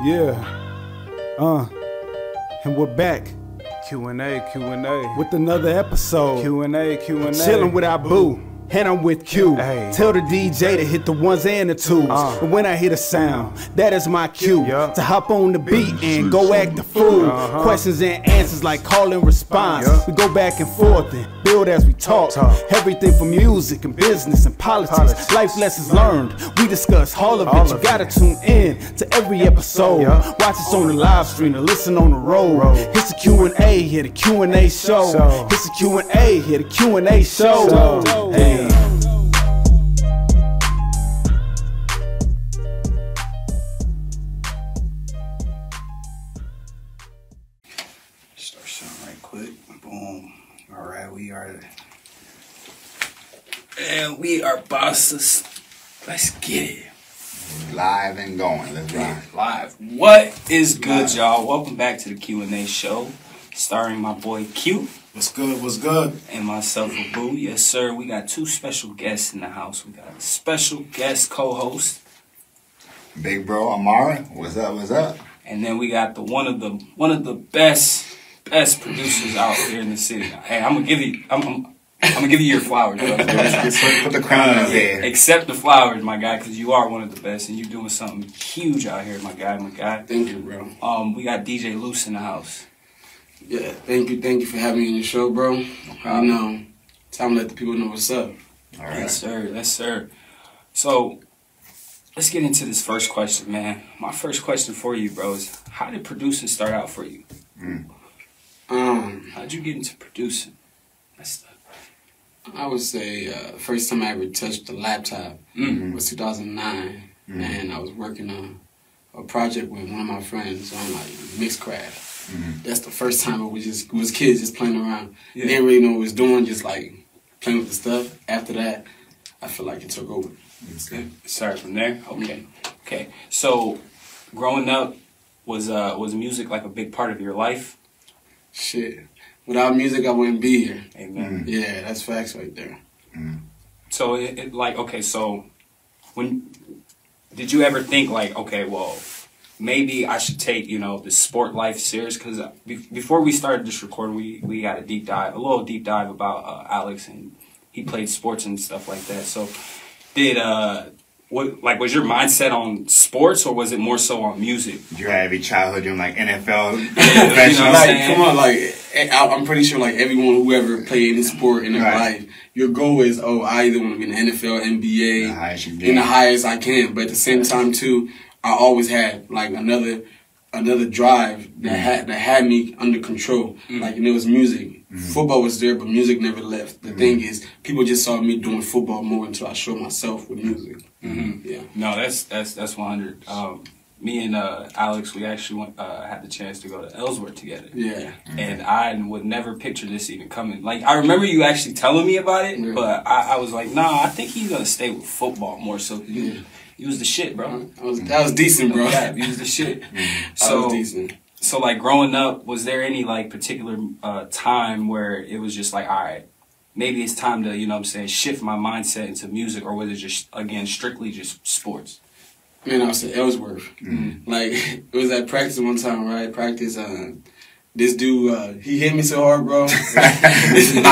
Yeah. And we're back. Q&A. With another episode. Q&A. Chilling with our boo. And I'm with Q. Ay. Tell the DJ to hit the ones and the twos. And when I hear the sound, that is my cue. To hop on the beat and go act the fool. Questions and answers like call and response. We go back and forth and build as we talk. Everything from music and business and politics. Life lessons learned. We discuss all of it. You gotta tune in to every episode. Watch us on the live stream or listen on the road. It's the Q&A, here the Q&A show. It's the Q&A, here the Q&A show. Hey. Start something right quick. Boom. Alright, we are bosses. Let's get it. Live and going. Let's ride. Live. What is good, y'all? Welcome back to the Q&A show, starring my boy Q. What's good? What's good? And myself, Boo. Yes, sir. We got two special guests in the house. We got a special guest co-host, Big bro Amara. What's up? What's up? and then we got the one of the best producers out here in the city. Hey, I'm gonna give you your flowers, bro. Put the crown on his head. Accept the flowers, my guy, because you are one of the best, and you're doing something huge out here, my guy. Thank you, bro. We got DJ Loose in the house. Yeah, thank you for having me on the show, bro. You know, time to let the people know what's up. All right. Yes, sir. So, let's get into this first question, man. My first question for you, bro, is how did producing start out for you? How'd you get into producing? I would say first time I ever touched a laptop was 2009, and I was working on a project with one of my friends on like Mixcraft. That's the first time we was kids just playing around. Yeah. Didn't really know what we was doing, just like playing with the stuff. After that, I feel like it took over. Okay. Started from there? Okay. So, growing up, was music like a big part of your life? Shit. Without music, I wouldn't be here. Amen. Yeah, that's facts right there. So, so when did you ever think like, okay, well, maybe I should take, the sport life serious? Because before we started this recording, we got a little deep dive about Alex, and he played sports and stuff like that. So, was your mindset on sports, or was it more so on music? Did you have your childhood doing like NFL? I'm pretty sure like everyone who ever played any sport in their life, your goal is, I either want to be in the NFL, NBA, in the highest I can. But at the same time too, I always had like another drive that had me under control. Like, and it was music. Football was there, but music never left. The thing is, people just saw me doing football more until I showed myself with music. Yeah. No, that's 100. Me and Alex, we actually had the chance to go to Ellsworth together. Yeah. And I would never picture this even coming. Like, I remember you actually telling me about it, but I was like, nah, I think he's gonna stay with football more so. You was the shit, bro. That was decent, bro. Yeah, you was the shit. That was decent. So, like, growing up, was there any, like, particular time where it was just like, all right, maybe it's time to, shift my mindset into music, or was it just, again, strictly just sports? Man, I was at Ellsworth. Like, it was at practice one time, right? Practice, this dude, he hit me so hard, bro. This dude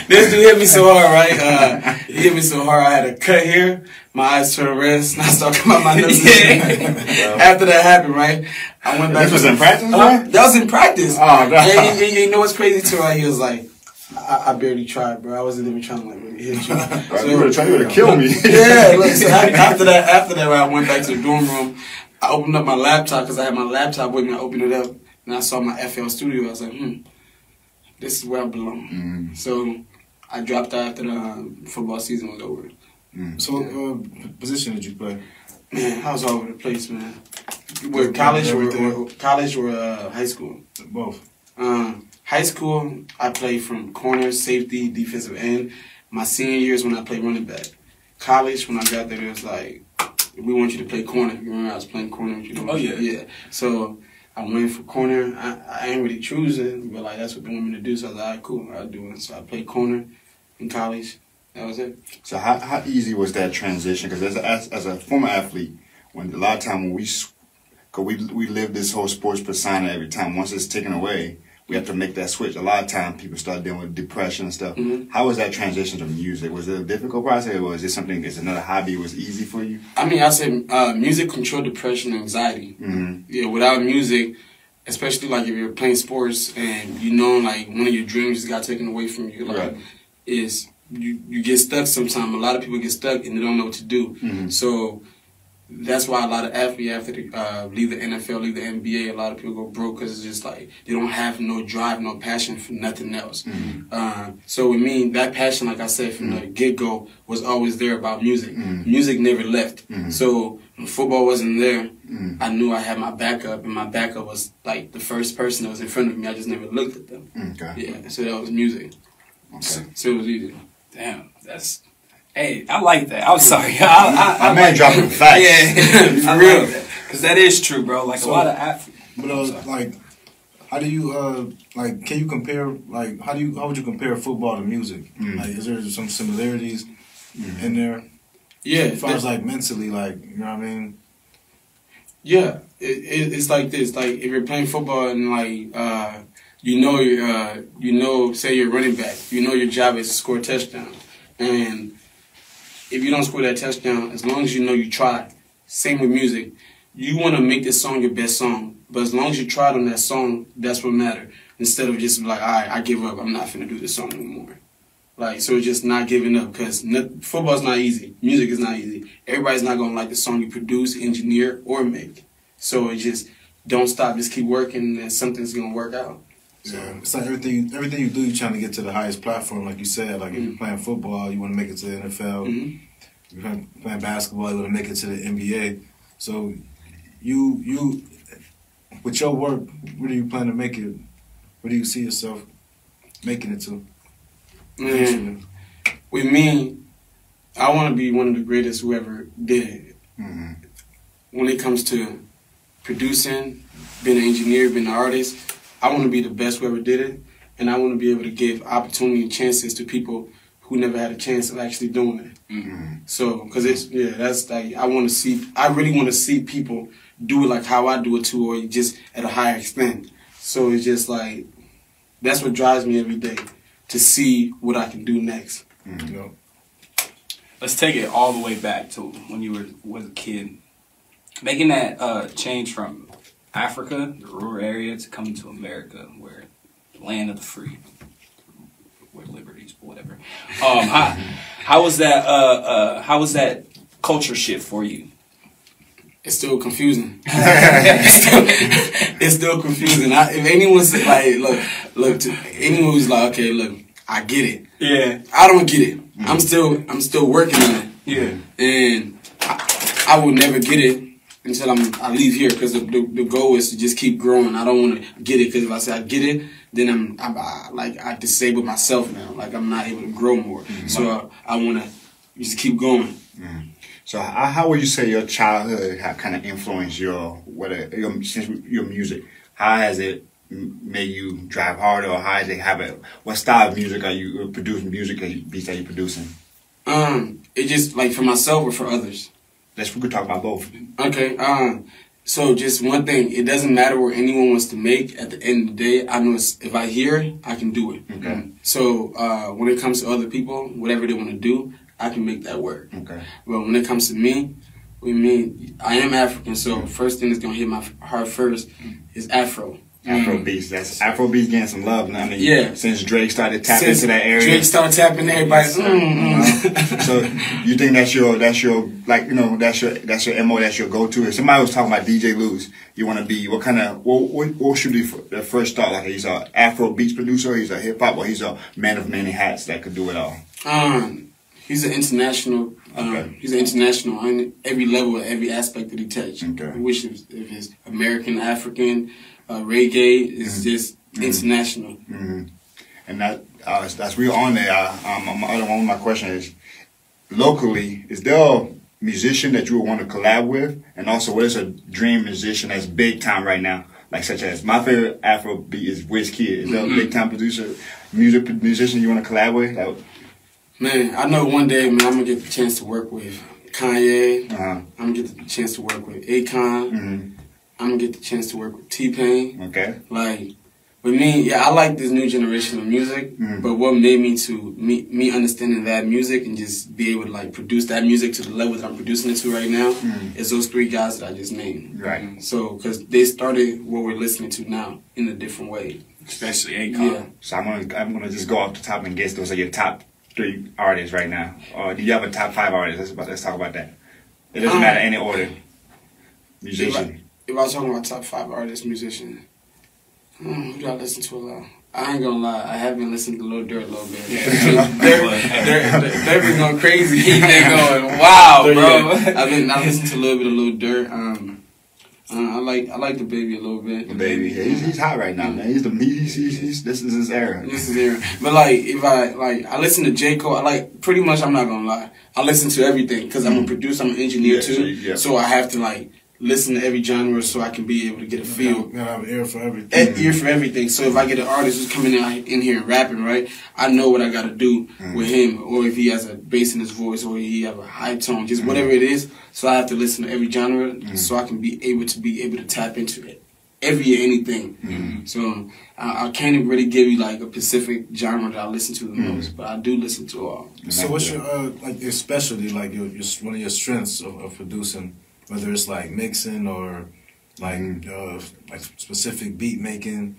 hit me so hard, right? He hit me so hard, I had to cut here. My eyes turned red, and I started coming out my nose. After that happened, right? I went back. This was in practice, bro? That was in practice. Oh, God. And you know what's crazy, too, right? He was like, I barely tried, bro. I wasn't even trying to, like, really hit you. So you would have killed me. Yeah, look, so after that, I went back to the dorm room. I opened up my laptop because I had my laptop with me. I opened it up and I saw my FL Studio. I was like, this is where I belong. So I dropped out after the football season was over. So what position did you play? Man, I was all over the place, man. With college or high school? Both. High school, I played from corner, safety, defensive end. My senior year is when I played running back. College, when I got there, it was like, we want you to play corner. You remember I was playing corner with you? Oh, yeah. Yeah. So I went for corner. I ain't really choosing, but like that's what they want me to do. So I was like, all right, cool, I'll do it. So I played corner in college. That was it. So how easy was that transition? Because as a former athlete, when a lot of time when we live this whole sports persona every time. Once it's taken away, we have to make that switch. A lot of time people start dealing with depression and stuff. How was that transition to music? Was it a difficult process, or was it something that's another hobby? It was easy for you? I mean, I said music controlled depression and anxiety. Yeah, without music, especially like if you're playing sports and you know like one of your dreams got taken away from you, like is you get stuck sometimes. A lot of people get stuck and they don't know what to do. So that's why a lot of athletes, after they leave the NFL, leave the NBA, a lot of people go broke because it's just like they don't have no drive, no passion for nothing else. So with me, that passion, like I said, from the get-go was always there about music. Music never left. So when football wasn't there, I knew I had my backup, and my backup was like the first person that was in front of me. I just never looked at them. Yeah, so that was music. So it was easy. Damn, that's... Hey, I like that. I'm sorry. I man dropping facts. Yeah, for real. Because that is true, bro. Like a lot of athletes. But like, how do you like? Can you compare? Like, how would you compare football to music? Like, is there some similarities in there? Yeah, as far as like mentally, like, you know what I mean? Yeah, it's like this. Like if you're playing football and like say you're running back, you know your job is to score a touchdown, and if you don't score that touchdown, as long as you know you tried. Same with music. You want to make this song your best song, but as long as you tried on that song, that's what matters. Instead of just like, all right, I give up. I'm not finna do this song anymore. Like, so it's just not giving up, because football's not easy. Music is not easy. Everybody's not going to like the song you produce, engineer, or make. So it just, don't stop. Just keep working, and something's going to work out. So it's like everything you do, you're trying to get to the highest platform, like you said. Like if you're playing football, you want to make it to the NFL. If you're playing basketball, you want to make it to the NBA. So you with your work, where do you plan to make it? Where do you see yourself making it to? Man, with me, I want to be one of the greatest who ever did it. When it comes to producing, being an engineer, being an artist, I want to be the best who ever did it, and I want to be able to give opportunity and chances to people who never had a chance of actually doing it. So, because that's like, I really want to see people do it like how I do it too, or just at a higher extent. So it's just like, that's what drives me every day, to see what I can do next. You know? Let's take it all the way back to when you was a kid. Making that change from Africa, the rural area, to coming to America, where the land of the free, where liberties, whatever. How was that culture shift for you? It's still confusing. It's still confusing. If anyone's like, anyone who's like, okay, look, I get it. Yeah. I don't get it. I'm still working on it. Yeah. And I will never get it until I leave here, because the goal is to just keep growing. I don't want to get it, because if I say I get it, then I disable myself now. Like, I'm not able to grow more. So I want to just keep going. So how would you say your childhood have kind of influenced your music? How has it made you drive harder, or how has it what style of music are you producing? Beats are you producing? It just like for myself or for others. We could talk about both. Okay. So just one thing, it doesn't matter what anyone wants to make. At the end of the day, I know if I hear it, I can do it. Okay. So when it comes to other people, whatever they want to do, I can make that work. Okay. But when it comes to me, I am African, so first thing that's gonna hit my heart first is Afro. Afro beats. That's Afro beats getting some love now. I mean, since Drake started tapping into that area. Drake started tapping, everybody. So you think that's your MO, that's your go-to. If somebody was talking about DJ Lewis, you want to be what should be the first thought? Like, he's a Afro beats producer, he's a hip hop, or he's a man of many hats that could do it all. He's an international. He's an international on every level, every aspect that he touches. Okay. Which if it's American, African, reggae is just international. And that's real on there. One of my questions is, locally, is there a musician that you would want to collab with? And also, what is a dream musician that's big time right now? Like, such as, my favorite Afro beat is Wizkid. Is there a big time musician you want to collab with? Man, I know one day, man, I'm gonna get the chance to work with Kanye. I'm I'm gonna get the chance to work with Akon. I'm gonna get the chance to work with T-Pain. Okay. Like, with me, yeah, I like this new generation of music, but what made me to me understanding that music and just be able to like produce that music to the level that I'm producing it to right now is those 3 guys that I just named. Right. So, because they started what we're listening to now in a different way. Especially Akon. Yeah. So I'm gonna just go off the top and guess those are your top 3 artists right now. Or do you have a top 5 artists? Let's talk about that. It doesn't matter any order. Musician. If I was talking about top 5 artists, musician, who do I listen to a lot? I ain't gonna lie, I have been listening to Lil Durk a little bit. They've been going crazy. He been going wow, bro. Yeah, I listened to a little bit of Lil Durk. I like the baby a little bit. The baby, yeah, he's hot right now, man. He's this is his era. This is his era. But like, if I listen to J. Cole. Pretty much, I'm not gonna lie, I listen to everything because I'm a producer, I'm an engineer too. So I have to like listen to every genre so I can be able to get a feel. You gotta have an ear for everything. An ear for everything. So if I get an artist who's coming in here and rapping, right, I know what I gotta do with him, or if he has a bass in his voice, or he have a high tone, just whatever it is. So I have to listen to every genre so I can be able to tap into it. Anything. So I can't really give you like a specific genre that I listen to the most, but I do listen to all. So what's your like your specialty, like your one of your strengths of producing? Whether it's like mixing or like specific beat making,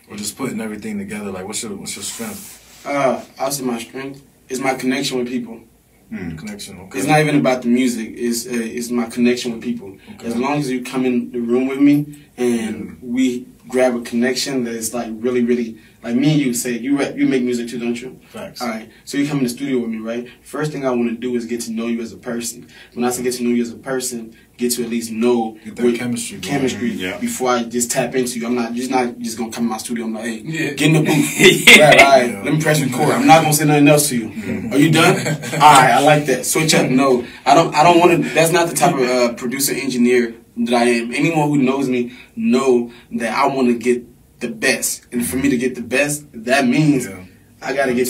or just putting everything together. Like, what's your strength? I'll say my strength is my connection with people. Connection. Okay. It's not even about the music. It's my connection with people. Okay. As long as you come in the room with me and we grab a connection that is like really, really like me and you say you make music too, don't you? Facts. All right. So you come in the studio with me, right? First thing I want to do is get to know you as a person. When I say get to know you as a person, get to at least know that chemistry before I just tap into you. I'm not just gonna come in my studio. I'm like, hey, get in the booth. Right, all right. Let me press record. I'm not gonna say nothing else to you. Are you done? All right. I like that. Switch up. No, I don't want to. That's not the type of producer engineer that I am. Anyone who knows me know that I want to get the best, and for me to get the best, that means I gotta get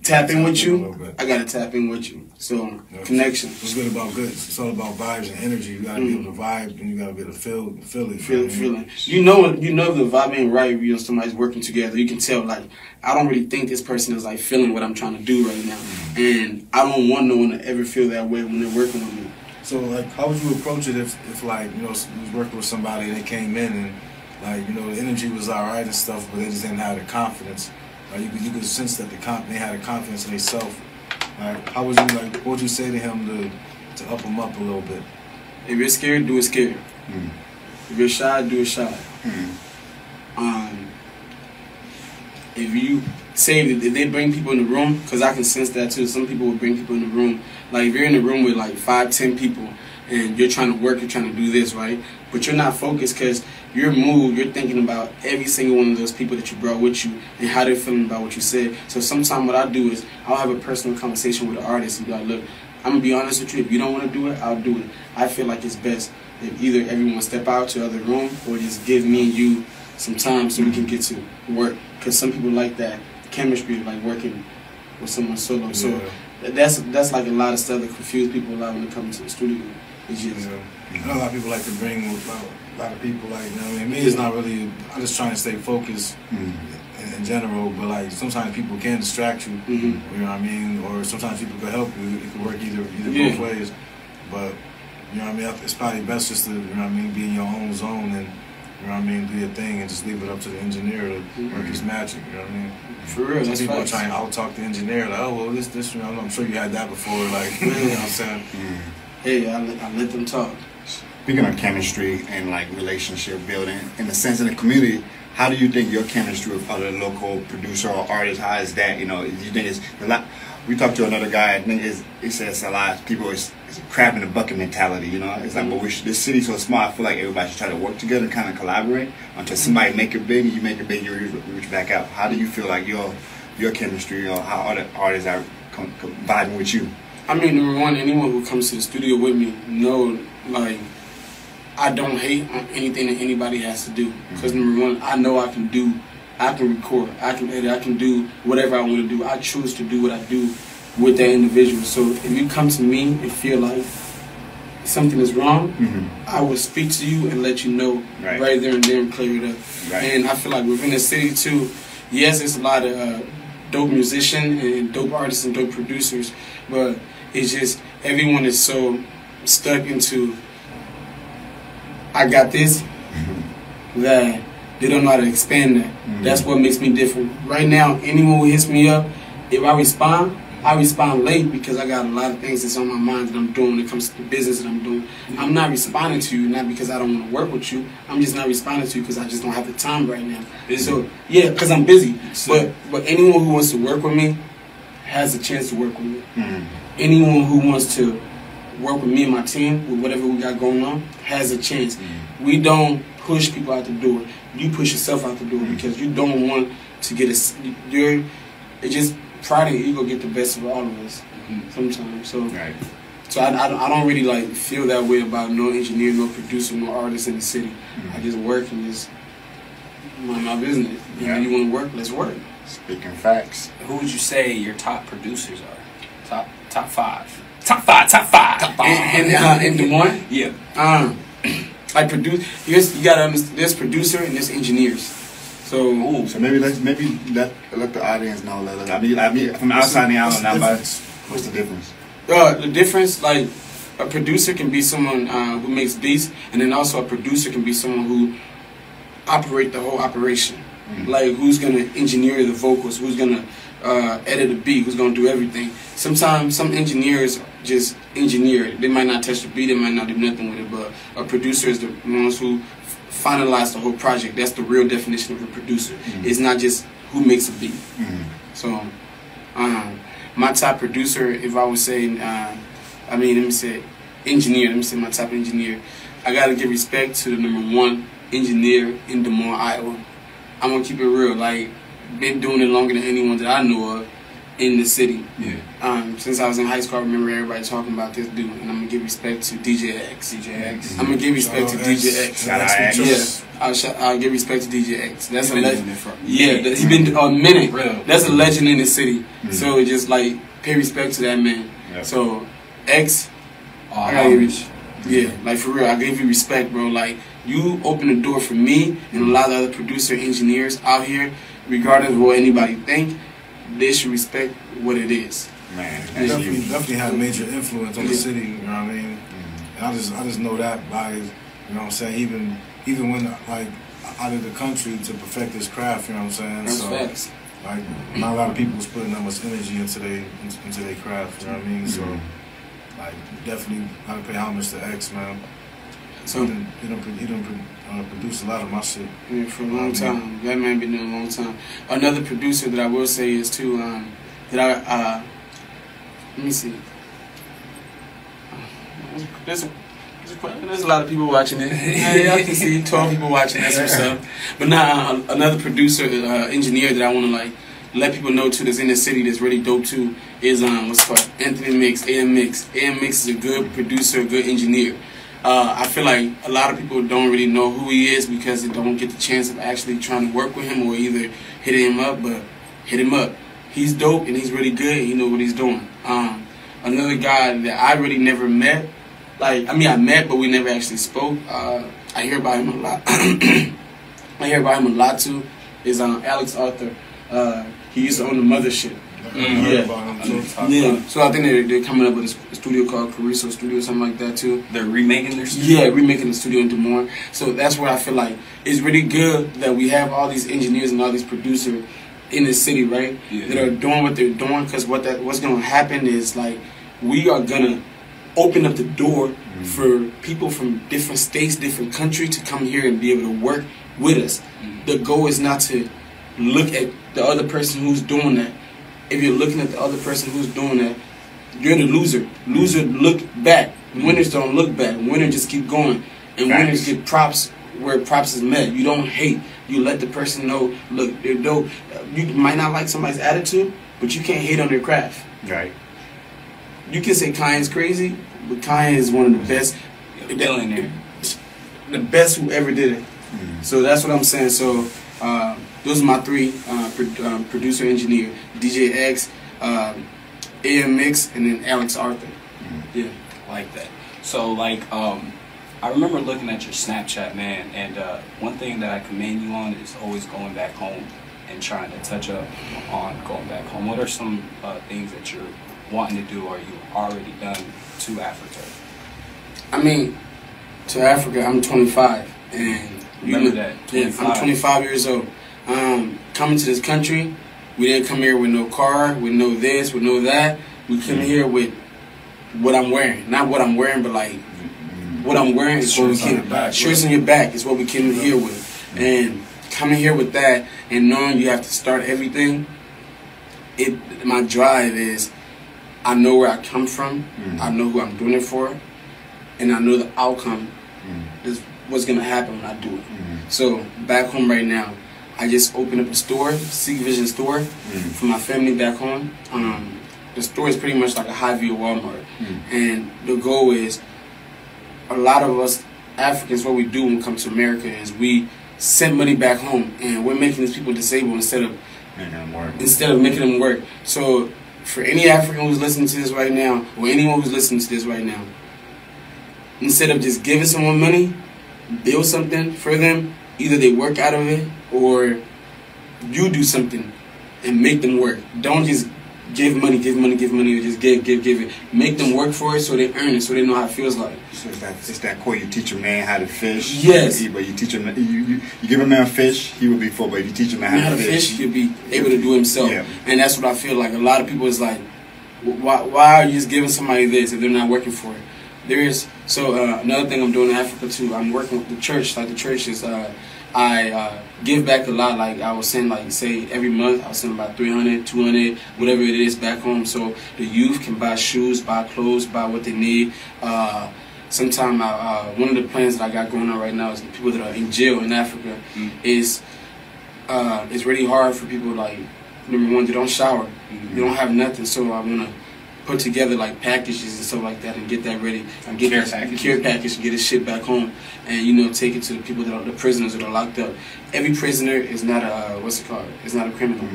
tap in with you. I gotta tap in with you. So connection. What's good about good? It's all about vibes and energy. You gotta be able to vibe, and you gotta be able to feel it. Feel it. You know the vibe ain't right if you and somebody's working together. You can tell. Like, I don't really think this person is like feeling what I'm trying to do right now, and I don't want no one to ever feel that way when they're working with me. So like, how would you approach it if like you was working with somebody and they came in and like the energy was alright and stuff, but they just didn't have the confidence. You could sense that they had a confidence in themselves. Like, how would you what would you say to him to up him up a little bit? If you're scared, do it scared. If you're shy, do it shy. If you say if they bring people in the room, because I can sense that too. Some people will bring people in the room. Like, if you're in the room with like 5, 10 people and you're trying to work, you're trying to do this, right? But you're not focused because you're thinking about every single one of those people that you brought with you and how they're feeling about what you said. So sometimes what I do is I'll have a personal conversation with the artist and be like, look, I'm going to be honest with you. If you don't want to do it, I'll do it. I feel like it's best if either everyone step out to the other room or just give me and you some time so we can get to work. Because some people like that chemistry, like working with someone solo. So that's like a lot of stuff that confuse people a lot when they come into the studio. It's just, I know a lot of people like to bring a lot of people, like, me it's not really, I'm just trying to stay focused in general, but like sometimes people can distract you, you know what I mean, or sometimes people can help you. It can work either both ways, but you know what I mean, it's probably best just to, you know what I mean, be in your own zone and, you know what I mean, do your thing and just leave it up to the engineer to work his magic, you know what I mean? For real, some people are trying to out-talk the engineer, like, oh, well, this, you know, I'm sure you had that before, like, you know what I'm saying? Hey, I let them talk. Speaking of chemistry and like relationship building, in the sense of the community, how do you think your chemistry with other local producer or artists, how is that? Do you think it's a lot? We talked to another guy, I think he says a lot of people, it's a crab in the bucket mentality, It's like, but this city's so small, I feel like everybody should try to work together and kind of collaborate until somebody make it big, you make it big, you reach back out. How do you feel like your chemistry or how other artists are vibing with you? I mean, number one, anyone who comes to the studio with me know, like, I don't hate on anything that anybody has to do. Because number one, I know I can record, I can edit, I can do whatever I want to do. I choose to do what I do with that individual. So if you come to me and feel like something is wrong, I will speak to you and let you know right there and there and clear it up. And I feel like within the city too, yes, there's a lot of dope musicians and dope artists and dope producers, but it's just everyone is so stuck into I got this that they don't know how to expand that. That's what makes me different. Right now, anyone who hits me up, if I respond late because I got a lot of things that's on my mind that I'm doing when it comes to the business that I'm doing. I'm not responding to you, not because I don't want to work with you. I'm just not responding to you because I just don't have the time right now. So, yeah, because I'm busy. But anyone who wants to work with me has a chance to work with me. Anyone who wants to work with me and my team with whatever we got going on has a chance. We don't push people out the door. You push yourself out the door because you don't want to get it just pride and ego get the best of all of us sometimes. So I don't really like feel that way about no engineer, no producer, no artist in the city. I just work and just mind my business. You know, you want to work, let's work. Speaking facts. Who would you say your top producers are? Top five. Top five. In Des Moines? Yeah. Like you gotta understand. There's producer and there's engineers. So maybe let the audience know. I mean, from outside the island, what's the difference? The difference, like a producer can be someone who makes beats, and then also a producer can be someone who operate the whole operation. Like who's gonna engineer the vocals, who's gonna edit the beat, who's gonna do everything. Sometimes some engineers just engineer it. They might not touch the beat, they might not do nothing with it, but a producer is the ones who finalize the whole project. That's the real definition of a producer. It's not just who makes a beat. So my top producer, if I was saying, let me say engineer, my top engineer, I gotta give respect to the #1 engineer in Des Moines, Iowa. I'm gonna keep it real, like, been doing it longer than anyone that I know of in the city. Since I was in high school, I remember everybody talking about this dude, and I'm gonna give respect to DJ X. I'm gonna give respect to DJ X. I'll give respect to DJ X. That's a legend. He's been a minute. That's a legend in the city. So just like pay respect to that man. So X, I gotta give like for real, I gave you respect, bro. Like you open the door for me and a lot of other producer engineers out here, regardless of what anybody think. They should respect what it is. Man, definitely had a major influence on the city. You know what I mean? And I just know that by, you know what I'm saying. Even when like out of the country to perfect this craft. You know what I'm saying? That's facts. Like not a lot of people was putting that much energy into their craft. You know what I mean? So like definitely gotta pay homage to X, man. So he done produced a lot of my shit. Yeah, for a long time. That man been doing a long time. Another producer that I will say is too, let me see. There's a lot of people watching it. I can see 12 people watching. That's what's up. But now another producer, engineer that I want to like let people know too that's in the city that's really dope too is what's called Anthony Mix, AM Mix. AM Mix is a good producer, a good engineer. I feel like a lot of people don't really know who he is because they don't get the chance of actually trying to work with him or either hitting him up, but hit him up. He's dope and he's really good and he knows what he's doing. Another guy that I really never met, I met but we never actually spoke. I hear about him a lot. I hear about him a lot too, is Alex Arthur. He used to own the Mothership. So I think they're coming up with a studio called Cariso Studio or something like that too. They're remaking their studio? Yeah, remaking the studio in Des Moines. So that's where I feel like it's really good that we have all these engineers and all these producers in the city, right? That are doing what they're doing, because what's going to happen is like we are going to open up the door for people from different states, different countries to come here and be able to work with us. The goal is not to look at the other person who's doing that. If you're looking at the other person who's doing that, you're the loser. Loser look back. Winners don't look back. Winners just keep going. And winners get props where props is met. You don't hate. You let the person know, look, they're dope. You might not like somebody's attitude, but you can't hate on their craft. Right. You can say Kyan's crazy, but Kyan is one of the best. Billionaire. The best who ever did it. So that's what I'm saying. So those are my three, producer, engineer, DJ X, AM Mix, and then Alex Arthur. Yeah, I like that. So like, I remember looking at your Snapchat, man, and one thing that I commend you on is always going back home and trying to touch up on going back home. What are some things that you're wanting to do or you've already done to Africa? I mean, to Africa, I'm 25, and remember that. 25. Yeah, I'm 25 years old. Coming to this country, we didn't come here with no car, with no this, with no that. We came here with what I'm wearing. Not what I'm wearing, but like what I'm wearing is what we came. Shirts on your back is what we came here with. And coming here with that and knowing you have to start everything, my drive is I know where I come from, I know who I'm doing it for, and I know the outcome is what's going to happen when I do it. So back home right now, I just opened up a store, Seek Vision store, for my family back home. The store is pretty much like a Hy-Vee Walmart. And the goal is, a lot of us Africans, what we do when we come to America is we send money back home, and we're making these people disabled instead of making them work. So for any African who's listening to this right now, or anyone who's listening to this right now, instead of just giving someone money, build something for them. Either they work out of it, or you do something and make them work. Don't just give money, or just give it. Make them work for it so they earn it, so they know how it feels like. So it's that quote, you teach a man how to fish. Yes. But you teach him, you give a man a fish, he will be full. But if you teach a man how to fish, he'll be able to do himself. Yeah. And that's what I feel like. A lot of people is like, why are you just giving somebody this if they're not working for it? Another thing I'm doing in Africa too, I'm working with the church. Like the church is, I give back a lot. Like I was send, like say every month, I was send about 300, 200, whatever it is back home. So the youth can buy shoes, buy clothes, buy what they need. Sometimes one of the plans that I got going on right now is the people that are in jail in Africa. It's really hard for people, like, number one, they don't shower, they don't have nothing. So I want to put together like packages and stuff like that and get that ready and get that care package and get it shipped back home, and take it to the people that are the prisoners that are locked up. Every prisoner is not a it's not a criminal.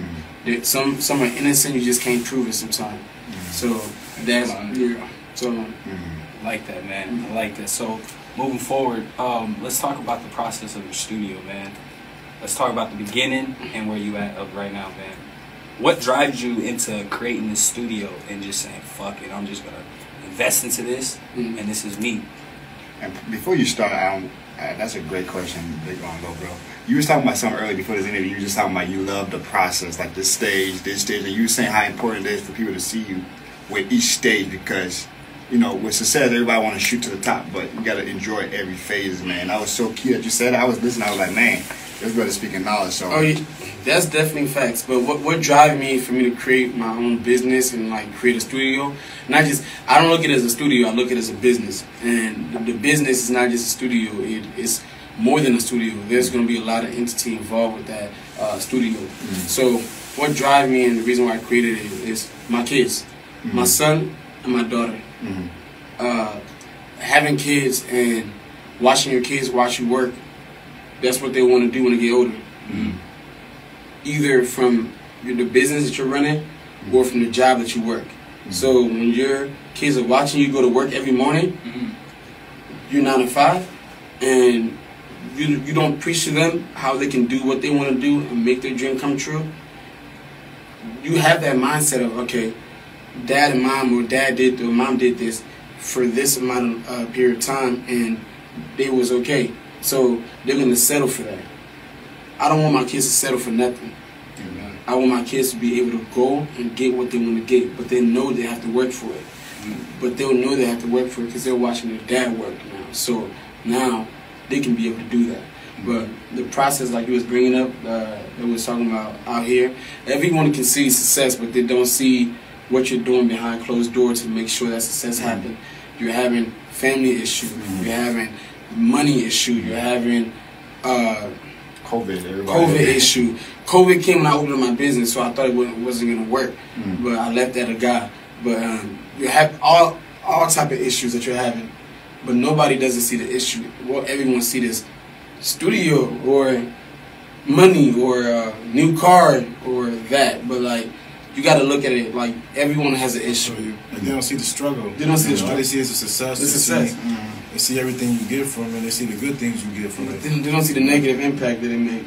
Some are innocent, you just can't prove it sometimes. So that's I like that, man. I like that. So moving forward, let's talk about the process of your studio, man. Let's talk about the beginning and where you at right now, man. What drives you into creating this studio and just saying, fuck it, I'm just going to invest into this, and this is me? And before you start, that's a great question, Big On Low, bro. You was talking about something earlier before this interview. You were just talking about you love the process, like this stage, and you were saying how important it is for people to see you with each stage, because, with success, everybody want to shoot to the top, but you got to enjoy every phase, man. That was so key that you said that. I was listening, I was like, man, this brother speaking knowledge. So. Oh, yeah. That's definitely facts. But what drives me for me to create my own business and like create a studio, I don't look at it as a studio, I look at it as a business. And the business is not just a studio, it's more than a studio. There's going to be a lot of entity involved with that studio. So what drives me and the reason why I created it is my kids, my son and my daughter. Having kids and watching your kids watch you work, that's what they want to do when they get older. Either from the business that you're running or from the job that you work. So when your kids are watching you go to work every morning, you're 9 to 5, and you don't preach to them how they can do what they want to do and make their dream come true. You have that mindset of, okay, dad and mom, or dad did or mom did this for this amount of period of time, and they was okay. So they're going to settle for that. I don't want my kids to settle for nothing. I want my kids to be able to go and get what they want to get, but they know they have to work for it. But they'll know they have to work for it because they're watching their dad work now. So now they can be able to do that. But the process, like you was bringing up, that we was talking about out here, everyone can see success, but they don't see what you're doing behind closed doors to make sure that success happens. You're having family issues. You're having money issue. You're having COVID issue. COVID came when I opened up my business, so I thought it wasn't going to work. But I left that a guy. But you have all type of issues that you're having, but nobody doesn't see the issue. Well, everyone see this studio or money or new car or that. But like you got to look at it like everyone has an issue. Like they don't see the struggle. They don't see the struggle. All they see is the success. The success. They see everything you get from it. They see the good things you get from it. They don't see the negative impact that it make.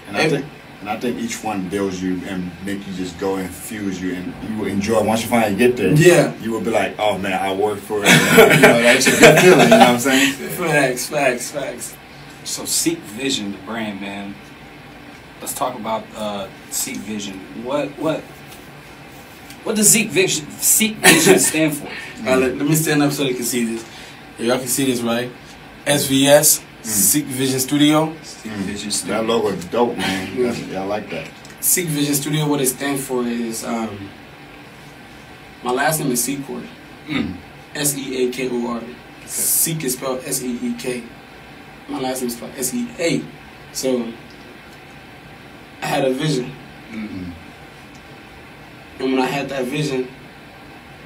And I think each one builds you and make you just go and fuse you, and you will enjoy. Once you finally get there, yeah, you will be like, oh man, I worked for it. That's a good feeling. You know what I'm saying? Facts. So Seek Vision, the brand, man. Let's talk about Seek Vision. What does Seek Vision stand for? Let me stand up so they can see this. If y'all can see this, right? SVS, Seek Vision Studio. Seek Vision Studio. That logo is dope, man. Yeah, I like that. Seek Vision Studio, what it stands for is, my last name is Seekor. Seakor. Seek is spelled Seek. My last name is spelled Sea. So, I had a vision. And when I had that vision,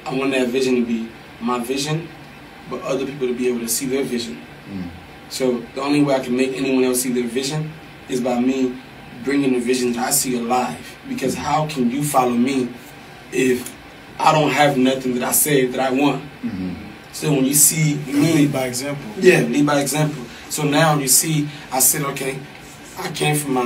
I wanted that vision to be my vision, but other people to be able to see their vision. So the only way I can make anyone else see their vision is by me bringing the vision that I see alive. Because how can you follow me if I don't have nothing that I say that I want? So when you see me, lead by example. Yeah, lead by example. So now you see, I said, okay, I came from my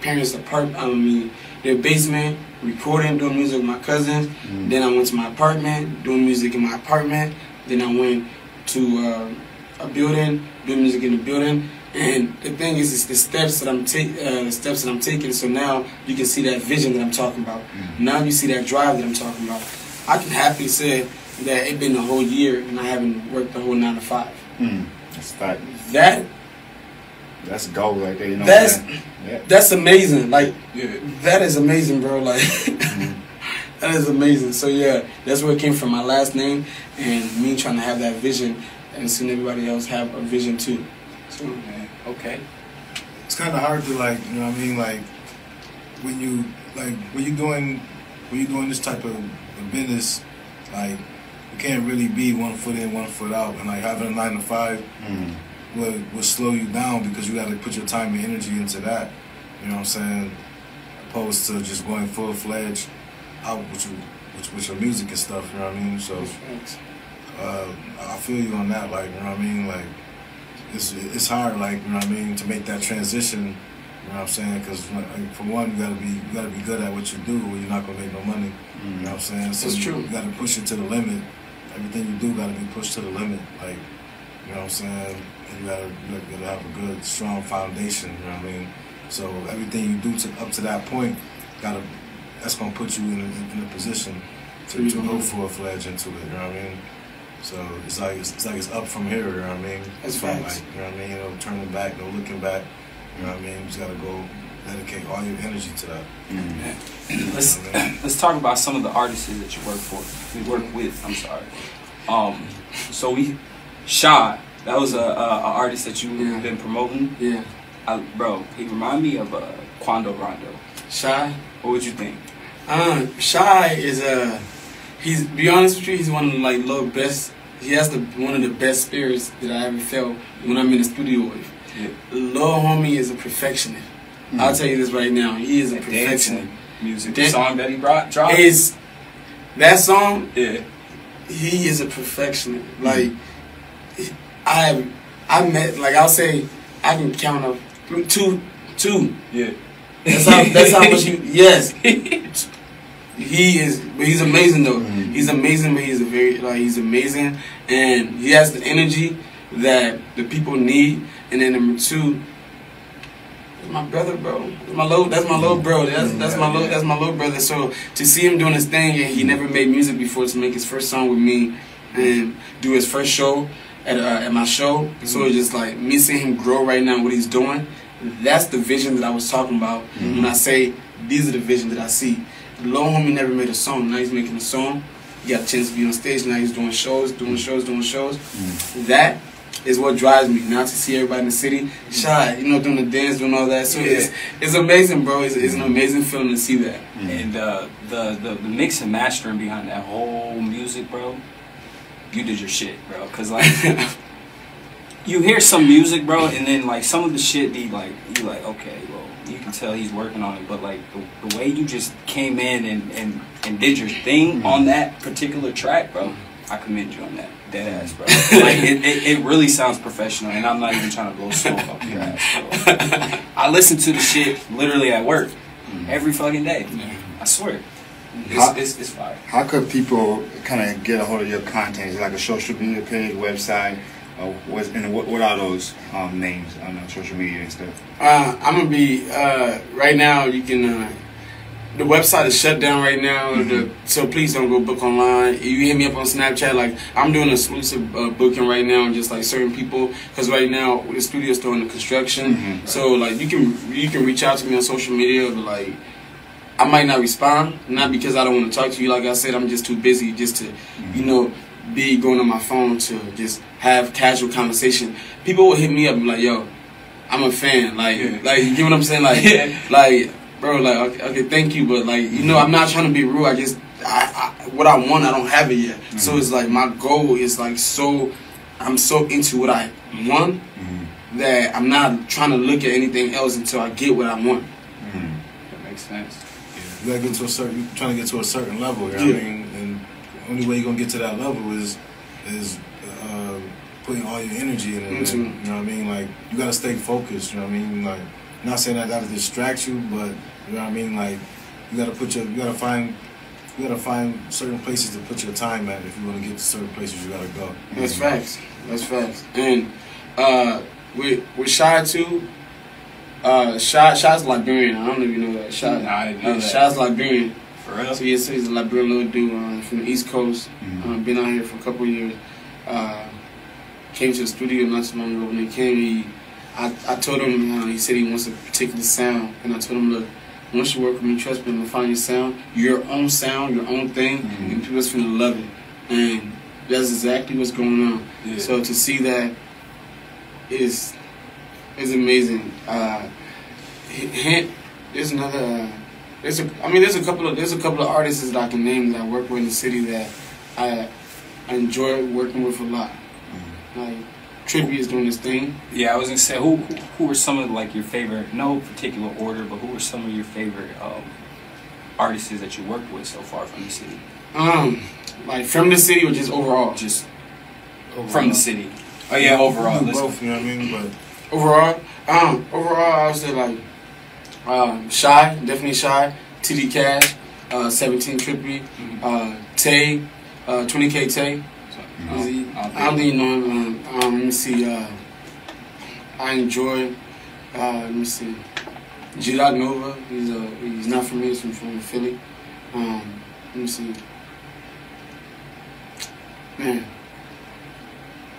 parents' apartment, their basement, recording, doing music with my cousins. Then I went to my apartment, doing music in my apartment. Then I went to a building, doing music in the building. And the thing is, it's the steps that I'm taking. So now you can see that vision that I'm talking about. Now you see that drive that I'm talking about. I can happily say that it's been a whole year and I haven't worked the whole 9 to 5. That's fact. That's a goal right there. You know that's amazing. Like that is amazing, bro. Like that is amazing. So yeah, that's where it came from. My last name and me trying to have that vision and seeing everybody else have a vision too. So okay. It's kind of hard to like, you know what I mean? Like when you doing this type of business, like you can't really be 1 foot in, 1 foot out, and like having a 9 to 5 will slow you down because you got to put your time and energy into that. You know what I'm saying? Opposed to just going full-fledged out with your music and stuff. You know what I mean? So I feel you on that. Like, you know what I mean? Like it's hard. Like, you know what I mean, to make that transition. You know what I'm saying? Because for one, you gotta be good at what you do, or you're not gonna make no money. You know what I'm saying? So that's true. You gotta push it to the limit. Everything you do gotta be pushed to the limit. Like, you know what I'm saying? And you gotta have a good, strong foundation. You know what I mean? So everything you do up to that point, that's gonna put you in a position to go full-fledged into it. You know what I mean? So it's like it's up from here. You know what I mean? That's facts. Like, you know what I mean? No turning back, no looking back. You know what I mean? You just gotta go dedicate all your energy to that. Let's talk about some of the artists that you work with. I'm sorry. So Shai, that was a artist that you've been promoting. Yeah. Bro, he remind me of Quando Rondo. Shai. What would you think? Shai is he's, be honest with you, he's one of the best. He has one of the best spirits that I ever felt when I'm in the studio with. Lil homie is a perfectionist. I'll tell you this right now. He is a perfectionist. Music. The song that he dropped? That song? Yeah. He is a perfectionist. Like, I met, like, I'll say, I can count up two. Yeah. That's how much yes. He is, but he's amazing though. He's amazing, but he's he's amazing, and he has the energy that the people need. And then number 2, my brother, bro. That's my little bro. That's my little brother. So to see him doing his thing, and he never made music before, to make his first song with me and do his first show at my show. So it's just like me seeing him grow right now, what he's doing. That's the vision that I was talking about when I say these are the visions that I see. Lil homie never made a song. Now he's making a song. He got a chance to be on stage. Now he's doing shows. That is what drives me. Now to see everybody in the city, Shai, doing the dance, doing all that. So it's amazing, bro. It's an amazing feeling to see that. And the mix and mastering behind that whole music, bro, you did your shit, bro. Cause like you hear some music, bro, and then like some of the shit you like okay, well, you can tell he's working on it, but like the way you just came in and did your thing on that particular track, bro, I commend you on that. Dead ass, bro. Like it really sounds professional, and I'm not even trying to blow smoke up your ass, bro. I listen to the shit literally at work every fucking day. I swear. It's fire. How could people kind of get a hold of your content? Is it like a social media page, website? What are those names on social media and stuff? I'm gonna be right now. You can. The website is shut down right now, so please don't go book online. If you hit me up on Snapchat, like I'm doing exclusive booking right now, and just like certain people, because right now the studio's still under construction. So like you can reach out to me on social media, but like I might not respond, not because I don't want to talk to you. Like I said, I'm just too busy just to, be going on my phone to just have casual conversation. People will hit me up and be like, yo, I'm a fan. Like you get what I'm saying? Like, bro, like, okay, thank you, but like, I'm not trying to be rude. What I want, I don't have it yet. So it's like my goal is like I'm so into what I want that I'm not trying to look at anything else until I get what I want. That makes sense. You gotta get to trying to get to a certain level. You know what I mean? And the only way you're gonna get to that level is putting all your energy in it. You know what I mean? Like you gotta stay focused. You know what I mean? Like not saying that that'll distract you, but you know what I mean? Like you gotta find certain places to put your time at if you want to get to certain places you gotta go. That's facts. That's facts. And with Shai too. Shai's Liberian. I don't even know that. Shai. Nah, I didn't know that. Shai's Liberian. For real? So he's a Liberian little dude from the East Coast. Been out here for a couple of years. Came to the studio not too long ago. When he came, I told him, he said he wants a particular sound. And I told him, look, once you work with me, trust me, I'm going to find your sound, your own thing, and people's going to love it. And that's exactly what's going on. Yeah. So to see that is amazing. There's another. There's a couple of artists that I can name that I work with in the city that I enjoy working with a lot. Like Trippy is doing this thing. Yeah, I was gonna say who were some of like your favorite? No particular order, but who were some of your favorite artists that you worked with so far from the city? Like from the city or just overall? Just from the city. Oh yeah, overall. Both, you know what I mean? But overall, I would say like Shai, definitely Shai, TD Cash, 17 Trippy, Tay, 20K Tay. I don't even know him. Let me see. I enjoy. Let me see. G-Dot Nova. He's not from here. He's from Philly. Let me see. Man,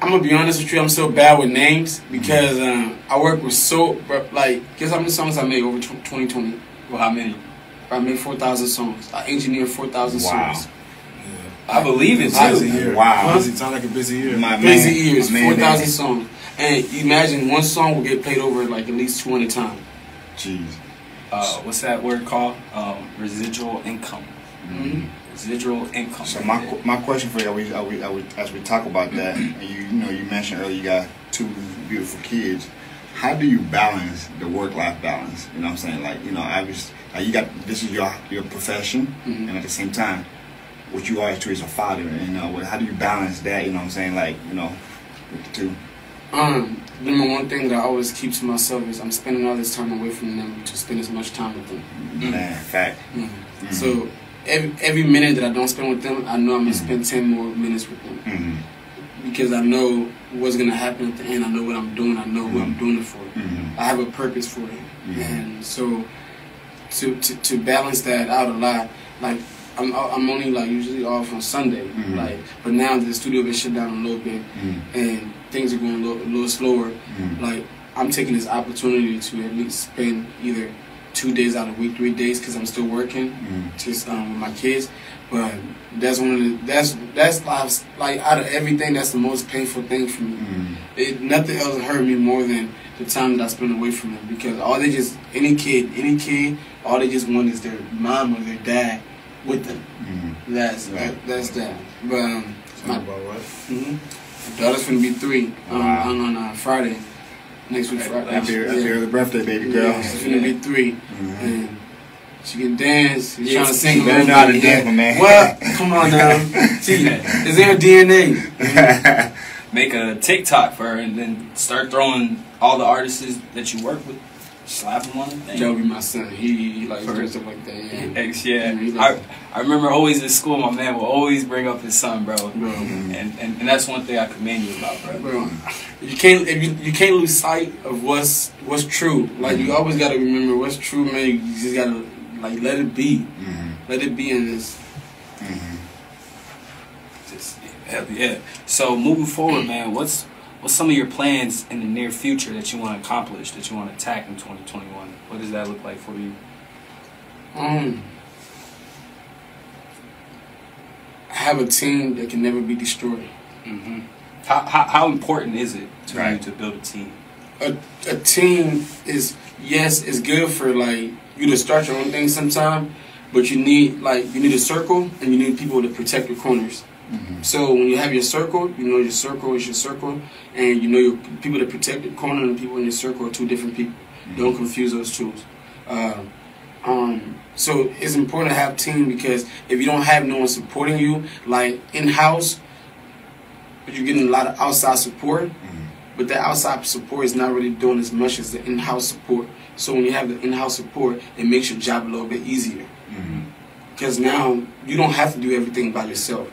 I'm gonna be honest with you. I'm so bad with names because I work with guess how many songs I made over 2020? Well, how many? I made 4,000 songs. I engineered 4,000 songs. I believe it too. Wow. It sounds like a busy year. Busy years, 4,000 songs. And imagine one song will get played over like at least 200 times. Jeez. What's that word called? Residual income. Residual income. So my question for you, as we talk about that, and you mentioned earlier you got 2 beautiful kids. How do you balance the work-life balance? You know what I'm saying? Like, obviously, you got this is your profession, and at the same time, what you are too is a father. And how do you balance that? You know what I'm saying? Like, with the 2. Number one thing that I always keep to myself is I'm spending all this time away from them to spend as much time with them. Man, fact. So every minute that I don't spend with them, I know I'm gonna spend 10 more minutes with them because I know what's gonna happen at the end. I know what I'm doing. I know who I'm doing it for. I have a purpose for it, and so to balance that out a lot, like. I'm only like usually off on Sunday, but now the studio been shut down a little bit, and things are going a little slower. Like I'm taking this opportunity to at least spend either 2 days out of the week, 3 days, because I'm still working, just with my kids. But that's that's like out of everything, that's the most painful thing for me. Nothing else hurt me more than the time that I spend away from them, because any kid, all they just want is their mom or their dad with them. That's that. But about right. Daughter's finna be 3 on Friday. Next week Friday. Happy early birthday, baby girl. Yeah, she's finna be 3. And she can dance. She's trying to sing. She better know how to dance, my man. Well, come on now. See, it's in her DNA. Make a TikTok for her and then start throwing all the artists that you work with. Slap him on the thing. That would be my son. He likes doing stuff like that. Yeah. I remember always in school, my man will always bring up his son, bro. And that's one thing I commend you about, bro. You can't lose sight of what's true. Like you always gotta remember what's true, man. You just gotta like let it be. Let it be in this. Just yeah. So moving forward, man, what's some of your plans in the near future that you want to accomplish, that you want to attack in 2021? What does that look like for you? I have a team that can never be destroyed. How important is it to you to build a team? A team is, yes, it's good for like you to start your own thing sometime, but you need a circle and you need people to protect your corners. So when you have your circle, you know your circle is your circle, and you know your people that protect your corner and people in your circle are two different people. Don't confuse those two. So it's important to have a team because if you don't have no one supporting you, like in-house, you're getting a lot of outside support, but that outside support is not really doing as much as the in-house support. So when you have the in-house support, it makes your job a little bit easier. Because now you don't have to do everything by yourself.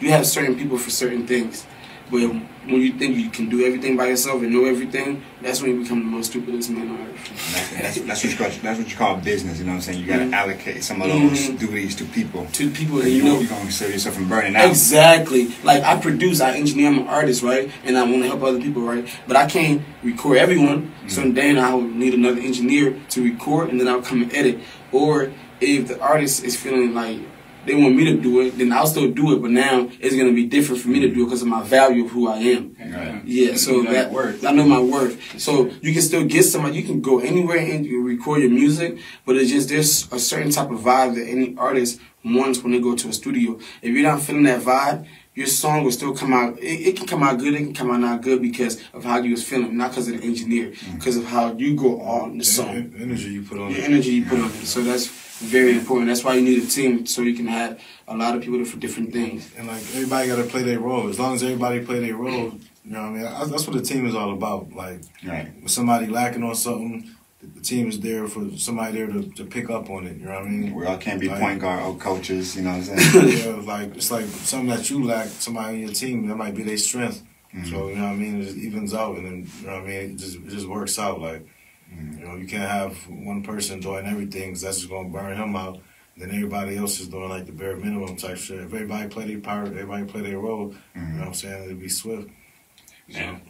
You have certain people for certain things. But when you think you can do everything by yourself and know everything, that's when you become the most stupidest man on earth. That's what you call business, you know what I'm saying? You got to allocate some of those duties to people. To people, and you're going to save yourself from burning out. Exactly. Like I produce, I engineer, I'm an artist, right? And I want to help other people, right? But I can't record everyone. So then I would need another engineer to record, and then I'll come and edit. Or if the artist is feeling like they want me to do it, then I'll still do it, but now it's going to be different for me to do it because of my value of who I am. Yeah, so I know my worth. So you can still get somebody, you can go anywhere and you record your music, but it's just there's a certain type of vibe that any artist wants when they go to a studio. If you're not feeling that vibe, your song will still come out. It can come out good, it can come out not good because of how you was feeling, not because of the engineer, because of how you go on the song. The energy you put on it. The energy you put on it. So that's very important. That's why you need a team, so you can have a lot of people for different things. And like everybody got to play their role. As long as everybody play their role, you know what I mean. That's what the team is all about. Like, when somebody lacking on something, the team is there for somebody there to pick up on it. You know what I mean. We all can't be point guard or coaches. You know what I'm saying? Yeah, it's like something that you lack. Somebody in your team, that might be their strength. So you know what I mean. It just evens out, and then you know what I mean. It just works out. Like. You know, you can't have one person doing everything because that's just going to burn him out. Then everybody else is doing like the bare minimum type shit. If everybody play their part, everybody play their role, you know what I'm saying, it'd be swift.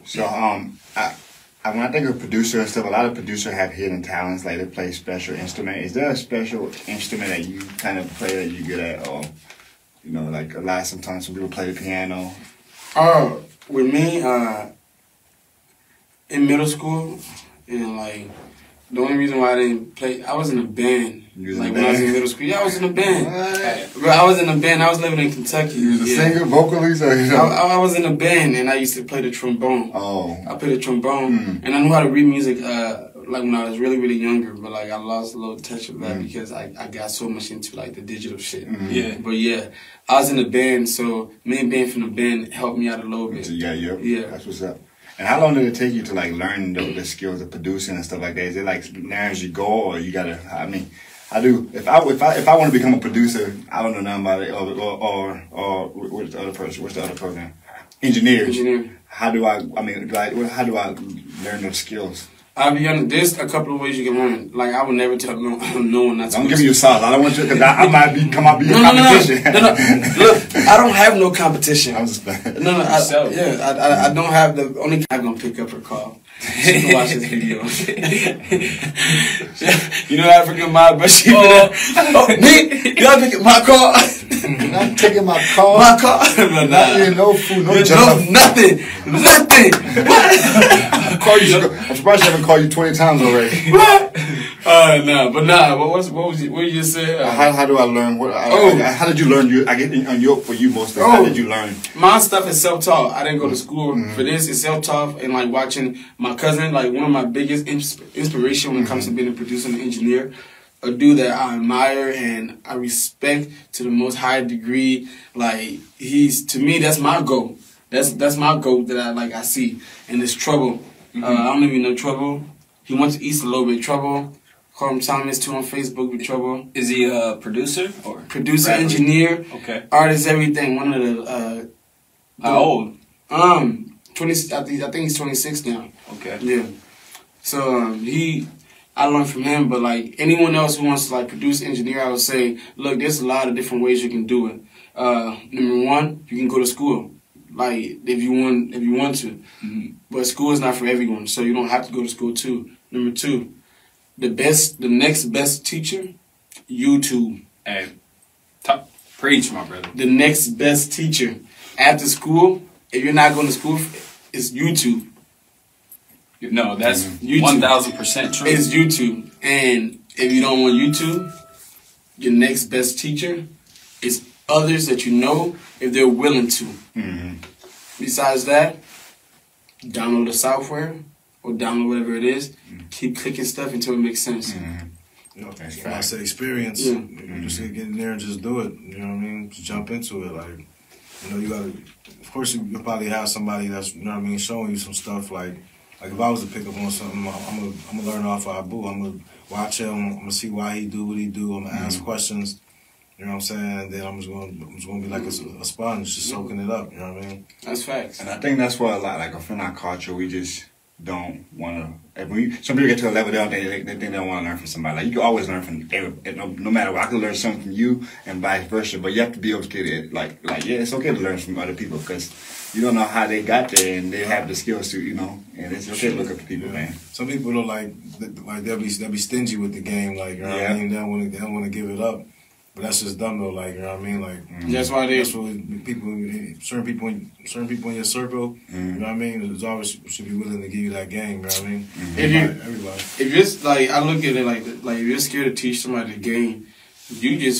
So when I think of producer and stuff, a lot of producers have hidden talents, like they play special instrument. Is there a special instrument that you kind of play that you're good at? Or, you know, like a lot, sometimes some people play the piano. With me, in middle school, and like the only reason why I didn't play, I was in a band. Like when I was in middle school, I was in a band. Bro, I was in a band. I was living in Kentucky. You was a singer, vocalist, or I was in a band, and I used to play the trombone. I played the trombone, and I knew how to read music. Like when I was really, really younger, but like I lost a little touch of that because I got so much into like the digital shit. But yeah, I was in a band, so me and being from the band helped me out a little bit. Yeah, that's what's up. And how long did it take you to like learn the skills of producing and stuff like that? Is it like now as you go, or you gotta? I mean, I do. If I want to become a producer, I don't know nothing about it. Or what's the other person? What's the other program? Engineer. How do I? I mean, like, how do I learn those skills? I'll be honest, there's a couple of ways you can learn. Like, I would never tell no one not to. Don't give me your sauce. I don't want you, because I might be your competition. No. Look, I don't have no competition. I'm just playing. I don't have the only guy gonna pick up her call. She can watch this video. You know African mob, but she me? Y'all taking my car? Not taking my car. My car? Not eating no food, no nothing. I'm surprised she haven't called you 20 times already. What? What you just said? How do I learn? How did you learn? I get for you mostly. How did you learn? My stuff is self-taught. I didn't go to school for this. It's self-taught, and like watching my cousin, like one of my biggest inspiration when it comes to being a producer and engineer, a dude that I admire and I respect to the most high degree. Like to me, that's my goal. That's my goal that I see. And it's Trouble. I don't even know Trouble. He went to East a little bit. Trouble. Call him Thomas too on Facebook with Trouble. Is he a producer or producer, engineer, artist, everything? One of the how old? 20. I think he's 26 now. Okay. Yeah. So I learned from him, but like anyone else who wants to like produce, engineer, I would say, look, there's a lot of different ways you can do it. Number one, you can go to school, like if you want to. But school is not for everyone, so you don't have to go to school too. Number two, the next best teacher, YouTube. Hey, preach, my brother. The next best teacher after school, if you're not going to school, it's YouTube. No, that's 1,000% true. It's YouTube. And if you don't want YouTube, your next best teacher is others that you know if they're willing to. Besides that, download the software or download whatever it is. Keep clicking stuff until it makes sense. You know, when I say experience, you just get in there and just do it. You know what I mean? Just jump into it. Like, you know, you gotta. Of course, you'll probably have somebody that's, you know what I mean, showing you some stuff. Like if I was to pick up on something, I'm gonna learn off of Abu. I'm gonna watch him. I'm gonna see why he do what he do. I'm gonna ask questions. You know what I'm saying? And then I'm just gonna be like a sponge, just soaking it up. You know what I mean? That's facts. And I think that's why a lot, like in our culture, we just don't want to. Some people get to a level they think they don't want to learn from somebody. Like you can always learn from no matter what. I can learn something from you and vice versa. But you have to be okay to like it's okay to learn from other people because you don't know how they got there and they have the skills to and it's okay to look up to people, man. Some people don't like they'll be stingy with the game, like you know what I mean. They don't want to give it up. But that's just dumb though, like you know what I mean. Like that's why certain people in your circle, you know what I mean. There's always should be willing to give you that game. You know what I mean. Everybody. If you're like, I look at it like if you're scared to teach somebody the game, you're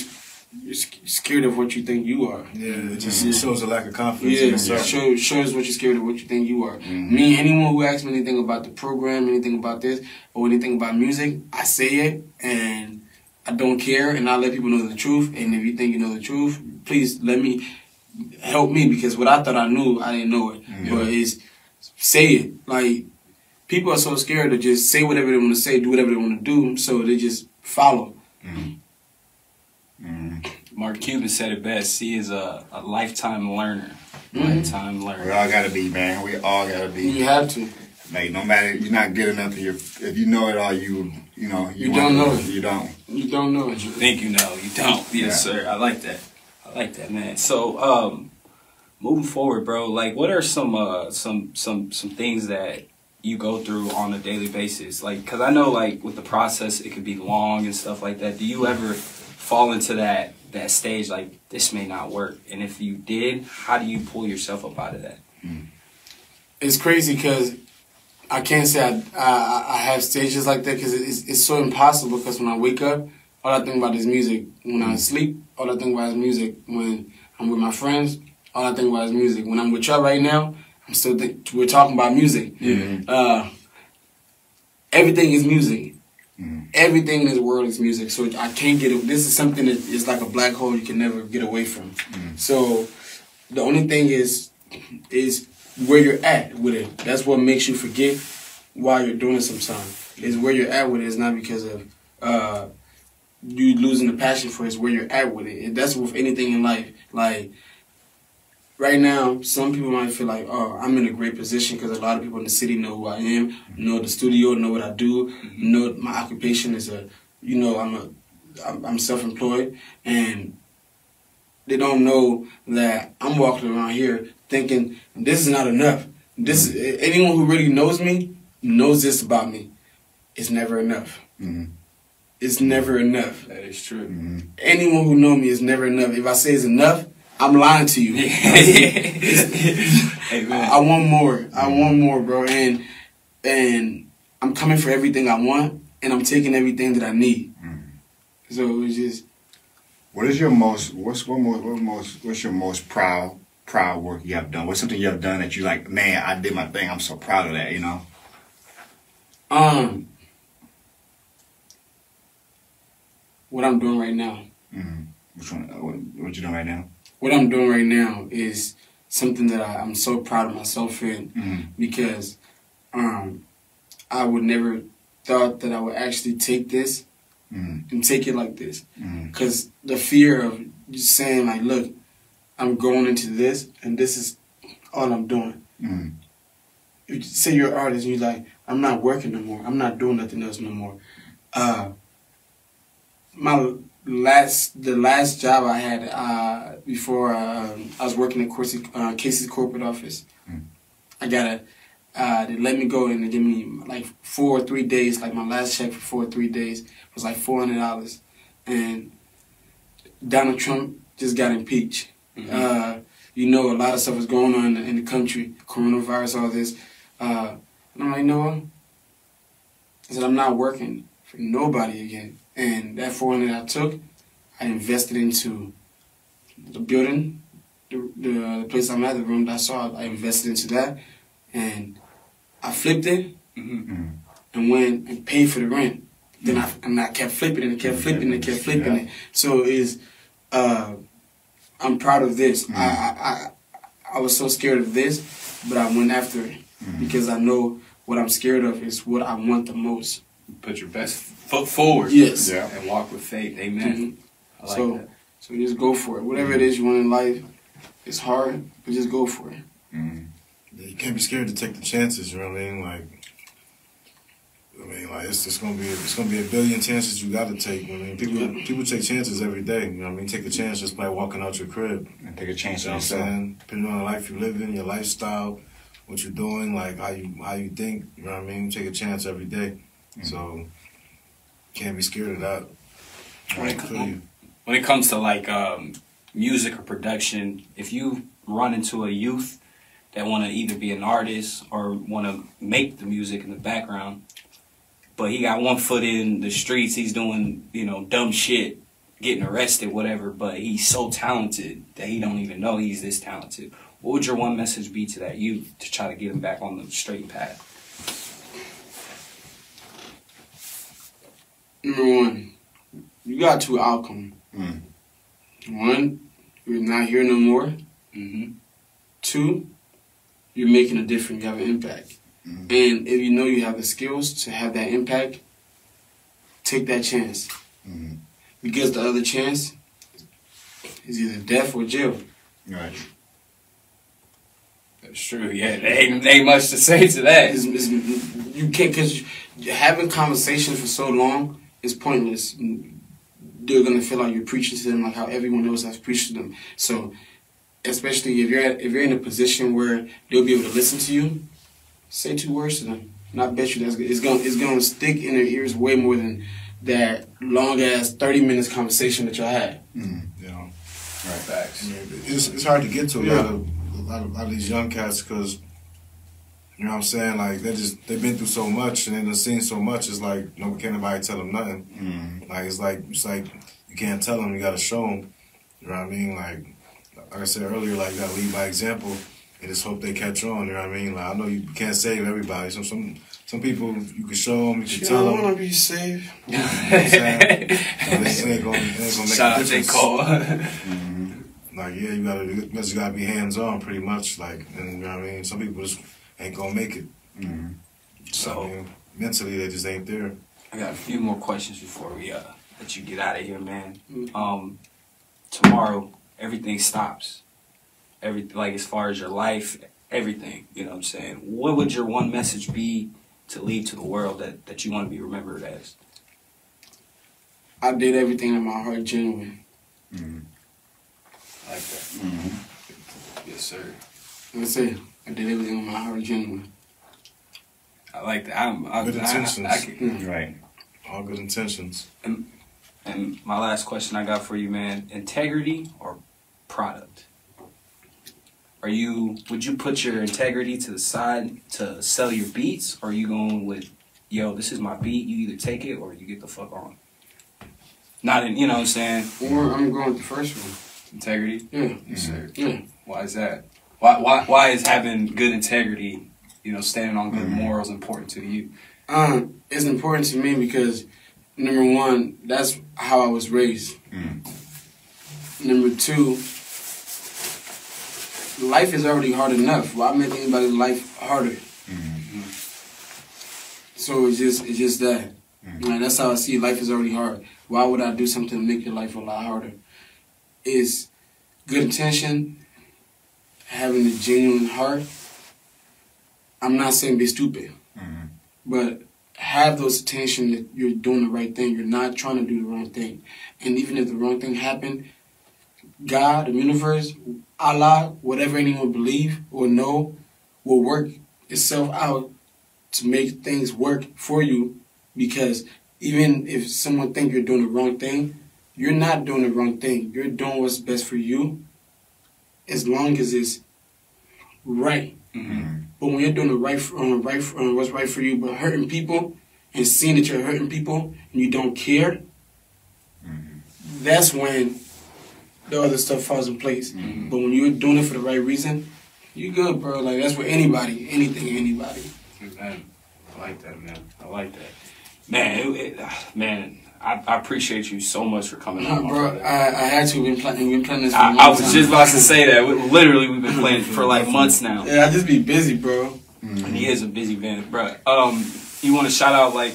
scared of what you think you are. Yeah, it just shows a lack of confidence. Yeah, shows what you're scared of what you think you are. Me, anyone who asks me anything about the program, anything about this, or anything about music, I say it and I don't care, and I let people know the truth. And if you think you know the truth, please help me because what I thought I knew, I didn't know it. But say it. Like people are so scared to just say whatever they want to say, do whatever they want to do, so they just follow. Mark Cuban said it best. He is a lifetime learner. Lifetime learner. We all gotta be, man. We all gotta be. You have to. Like no matter, you're not good enough. If you know it all, you don't know it. You don't. You don't know it. You think you know, you don't. Yes, sir. I like that, man. So, moving forward, bro. Like, what are some things that you go through on a daily basis? Like, cause I know, like, with the process, it could be long and stuff like that. Do you ever fall into that stage, like, this may not work? And if you did, how do you pull yourself up out of that? It's crazy because I can't say I have stages like that because it's so impossible because when I wake up, all I think about is music. When I sleep, all I think about is music. When I'm with my friends, all I think about is music. When I'm with y'all right now, we're talking about music. Everything is music. Everything in this world is music. So I can't get it. This is something that is like a black hole you can never get away from. So the only thing is where you're at with it. That's what makes you forget why you're doing it sometimes. Is where you're at with it. It's not because of you losing the passion for it. It's where you're at with it. That's with anything in life. Like, right now, some people might feel like, oh, I'm in a great position because a lot of people in the city know who I am, know the studio, know what I do, know my occupation is I'm self-employed, and they don't know that I'm walking around here thinking this is not enough. Anyone who really knows me knows this about me. It's never enough. It's never enough. That is true. Anyone who knows me is never enough. If I say it's enough, I'm lying to you. I want more. I want more, bro. And I'm coming for everything I want, and I'm taking everything that I need. So it's just. What's your most proud work you have done? What's something you have done that you like, man, I did my thing, I'm so proud of that, you know? What I'm doing right now. Which one? What you doing right now? What I'm doing right now is something that I'm so proud of myself in, because I would never thought that I would actually take this and take it like this. Because the fear of just saying, like, look, I'm going into this, and this is all I'm doing. If you say you're an artist, and you're like, I'm not working no more. I'm not doing nothing else no more. The last job I had before I was working at Casey's corporate office, I got they let me go and they gave me like 4 or 3 days. Like my last check for 4 or 3 days was like $400, and Donald Trump just got impeached. You know, a lot of stuff was going on in the country, coronavirus, all this. And I'm like, no. I said, I'm not working for nobody again. And that $400 I took, I invested into the building, the place I'm at, the room that I saw. I invested into that, and I flipped it, and went and paid for the rent. Then I kept flipping it and kept flipping it and kept flipping it. So I'm proud of this. I was so scared of this, but I went after it because I know what I'm scared of is what I want the most. Put your best foot forward. Yes. Yeah. And walk with faith. Amen. I like that. So just go for it. Whatever it is you want in life, it's hard, but just go for it. Yeah, you can't be scared to take the chances. You know what I mean? Like it's gonna be a billion chances you got to take. I mean, people take chances every day. You know what I mean? Take a chance just by walking out your crib And take a chance on on yourself. Depending on the life you live in, your lifestyle, what you're doing, like how you think. You know what I mean? Take a chance every day. So can't be scared of that. When it comes to like music or production, if you run into a youth that want to either be an artist or want to make the music in the background, but he got one foot in the streets, he's doing, dumb shit, getting arrested, whatever, but he's so talented that he don't even know he's this talented. What would your one message be to that youth to try to get him back on the straight path? Number one, you got 2 outcomes. One, you're not here no more. 2, you're making a difference. You have an impact. And if you know you have the skills to have that impact, take that chance. Because the other chance is either death or jail. Right. That's true, yeah. There ain't much to say to that. You can't, because having conversations for so long is pointless. They're going to feel like you're preaching to them like how everyone else has preached to them. So, especially if you're in a position where they'll be able to listen to you, say 2 words to them. And I bet you it's going to stick in their ears way more than that long-ass 30 minutes conversation that y'all had. Right. Facts. It's hard to get to a lot of these young cats because, you know what I'm saying, like they've been through so much and they've seen so much. It's like can't nobody tell them nothing. Like it's like you can't tell them, you gotta show them. You know what I mean? Like I said earlier, like you gotta lead by example and just hope they catch on. You know what I mean? Like I know you can't save everybody. Some people you can show them, you can tell them. I don't want to be saved. You know what I'm saying? It ain't gonna make Shout a out J. difference. Cole. Like you gotta be hands on pretty much. Like, and you know what I mean? Some people just ain't gonna make it. So I mean, mentally they just ain't there. I got a few more questions before we let you get out of here, man. Tomorrow everything stops. Like as far as your life, everything. You know what I'm saying? What would your one message be to leave to the world that you want to be remembered as? I did everything in my heart genuine. I like that. Yes, sir. Let's say I did everything in my heart genuine. I like that. Good intentions. Right. All good intentions. And my last question I got for you, man: integrity or product? Would you put your integrity to the side to sell your beats, or are you going with, yo, this is my beat, you either take it or you get the fuck on? Not in, you know what I'm saying? Or I'm going with the first one. Integrity? Yeah. Yes, sir. Yeah. Why is that? Why is having good integrity, standing on good morals important to you? It's important to me because, number one, that's how I was raised. Number two, life is already hard enough. Why make anybody's life harder? So it's just that. Like, that's how I see life is already hard. Why would I do something to make your life a lot harder? It's good intention, having a genuine heart. I'm not saying be stupid, but have those intention that you're doing the right thing. You're not trying to do the wrong thing. And even if the wrong thing happened, God, the universe, Allah, whatever anyone believe or know, will work itself out to make things work for you. Because even if someone think you're doing the wrong thing, you're not doing the wrong thing. You're doing what's best for you, as long as it's right. But when you're doing the what's right for you, but hurting people and seeing that you're hurting people and you don't care, that's when the other stuff falls in place. But when you're doing it for the right reason, you good, bro. Like, that's for anybody, anything, anybody. Man, I like that, man. I like that. Man, I appreciate you so much for coming on, bro. I had to. We've been playing this for I was just about to say that. Literally, we've been playing for like months now. Yeah, I just be busy, bro. And he is a busy man, bro. You want to shout out like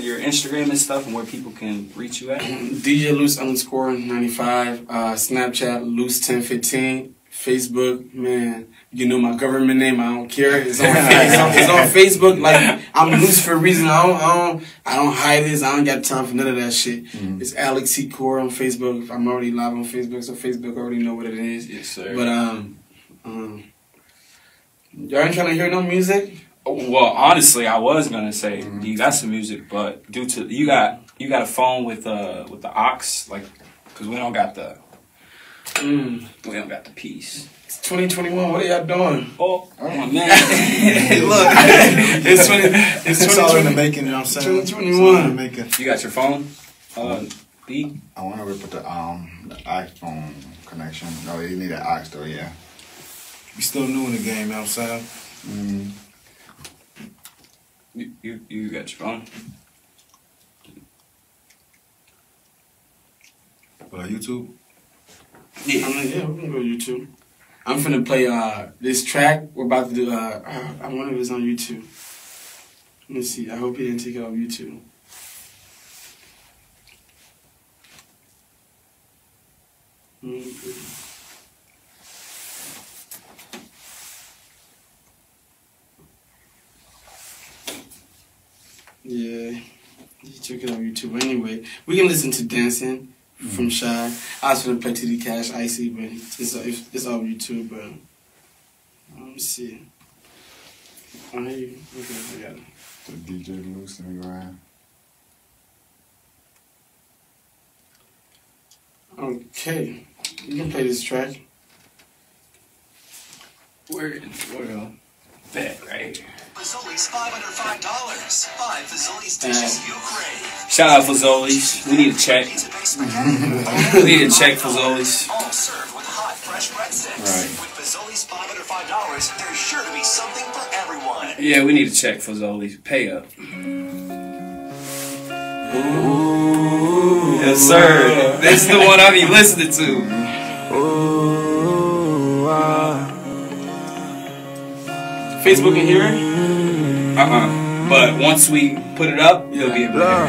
your Instagram and stuff and where people can reach you at? DJ Loose_95, Snapchat Loose1015, Facebook, man. You know my government name. I don't care. It's on Facebook. Like, I'm loose for a reason. I don't hide this. I don't got time for none of that shit. It's Alex C. Core on Facebook. I'm already live on Facebook, so Facebook already know what it is. Yes, sir. But y'all ain't trying to hear no music? Well, honestly, I was gonna say you got some music, but due to you got a phone with the aux, like, cause we don't got the piece. It's 2021. What are y'all doing? Oh my man! Look, it's all in the making. You know what I'm saying? 2021. You got your phone? B. I want to rip with the iPhone connection. No, you need an aux though. Yeah. You still new in the game. You know what I'm saying? You got your phone? What, YouTube? Yeah, we can go to YouTube. I'm finna play this track we're about to do. I wonder if it's on YouTube. Let me see. I hope he didn't take it off YouTube. Yeah, he took it on YouTube. Anyway, we can listen to Dancing from Shai. I was gonna play TD Cash, Icy, but it's on YouTube. But let me see. I hear you. Okay, I got it. The DJ Loose and Ryan. Okay, you can play this track. Where? Bet right here. Fazoli's $5 under $5. 5 Fazoli's dishes you crave. Shout out Fazoli's. We need a check. We need a check, Fazoli's. All served with hot, fresh breadsticks. Right. With Fazoli's $5 under $5, there's sure to be something for everyone. Yeah, we need a check, Fazoli's. Pay up. Ooh. Yes, sir. This is the one I be listening to. Facebook can hear it? But once we put it up, it'll be able to hear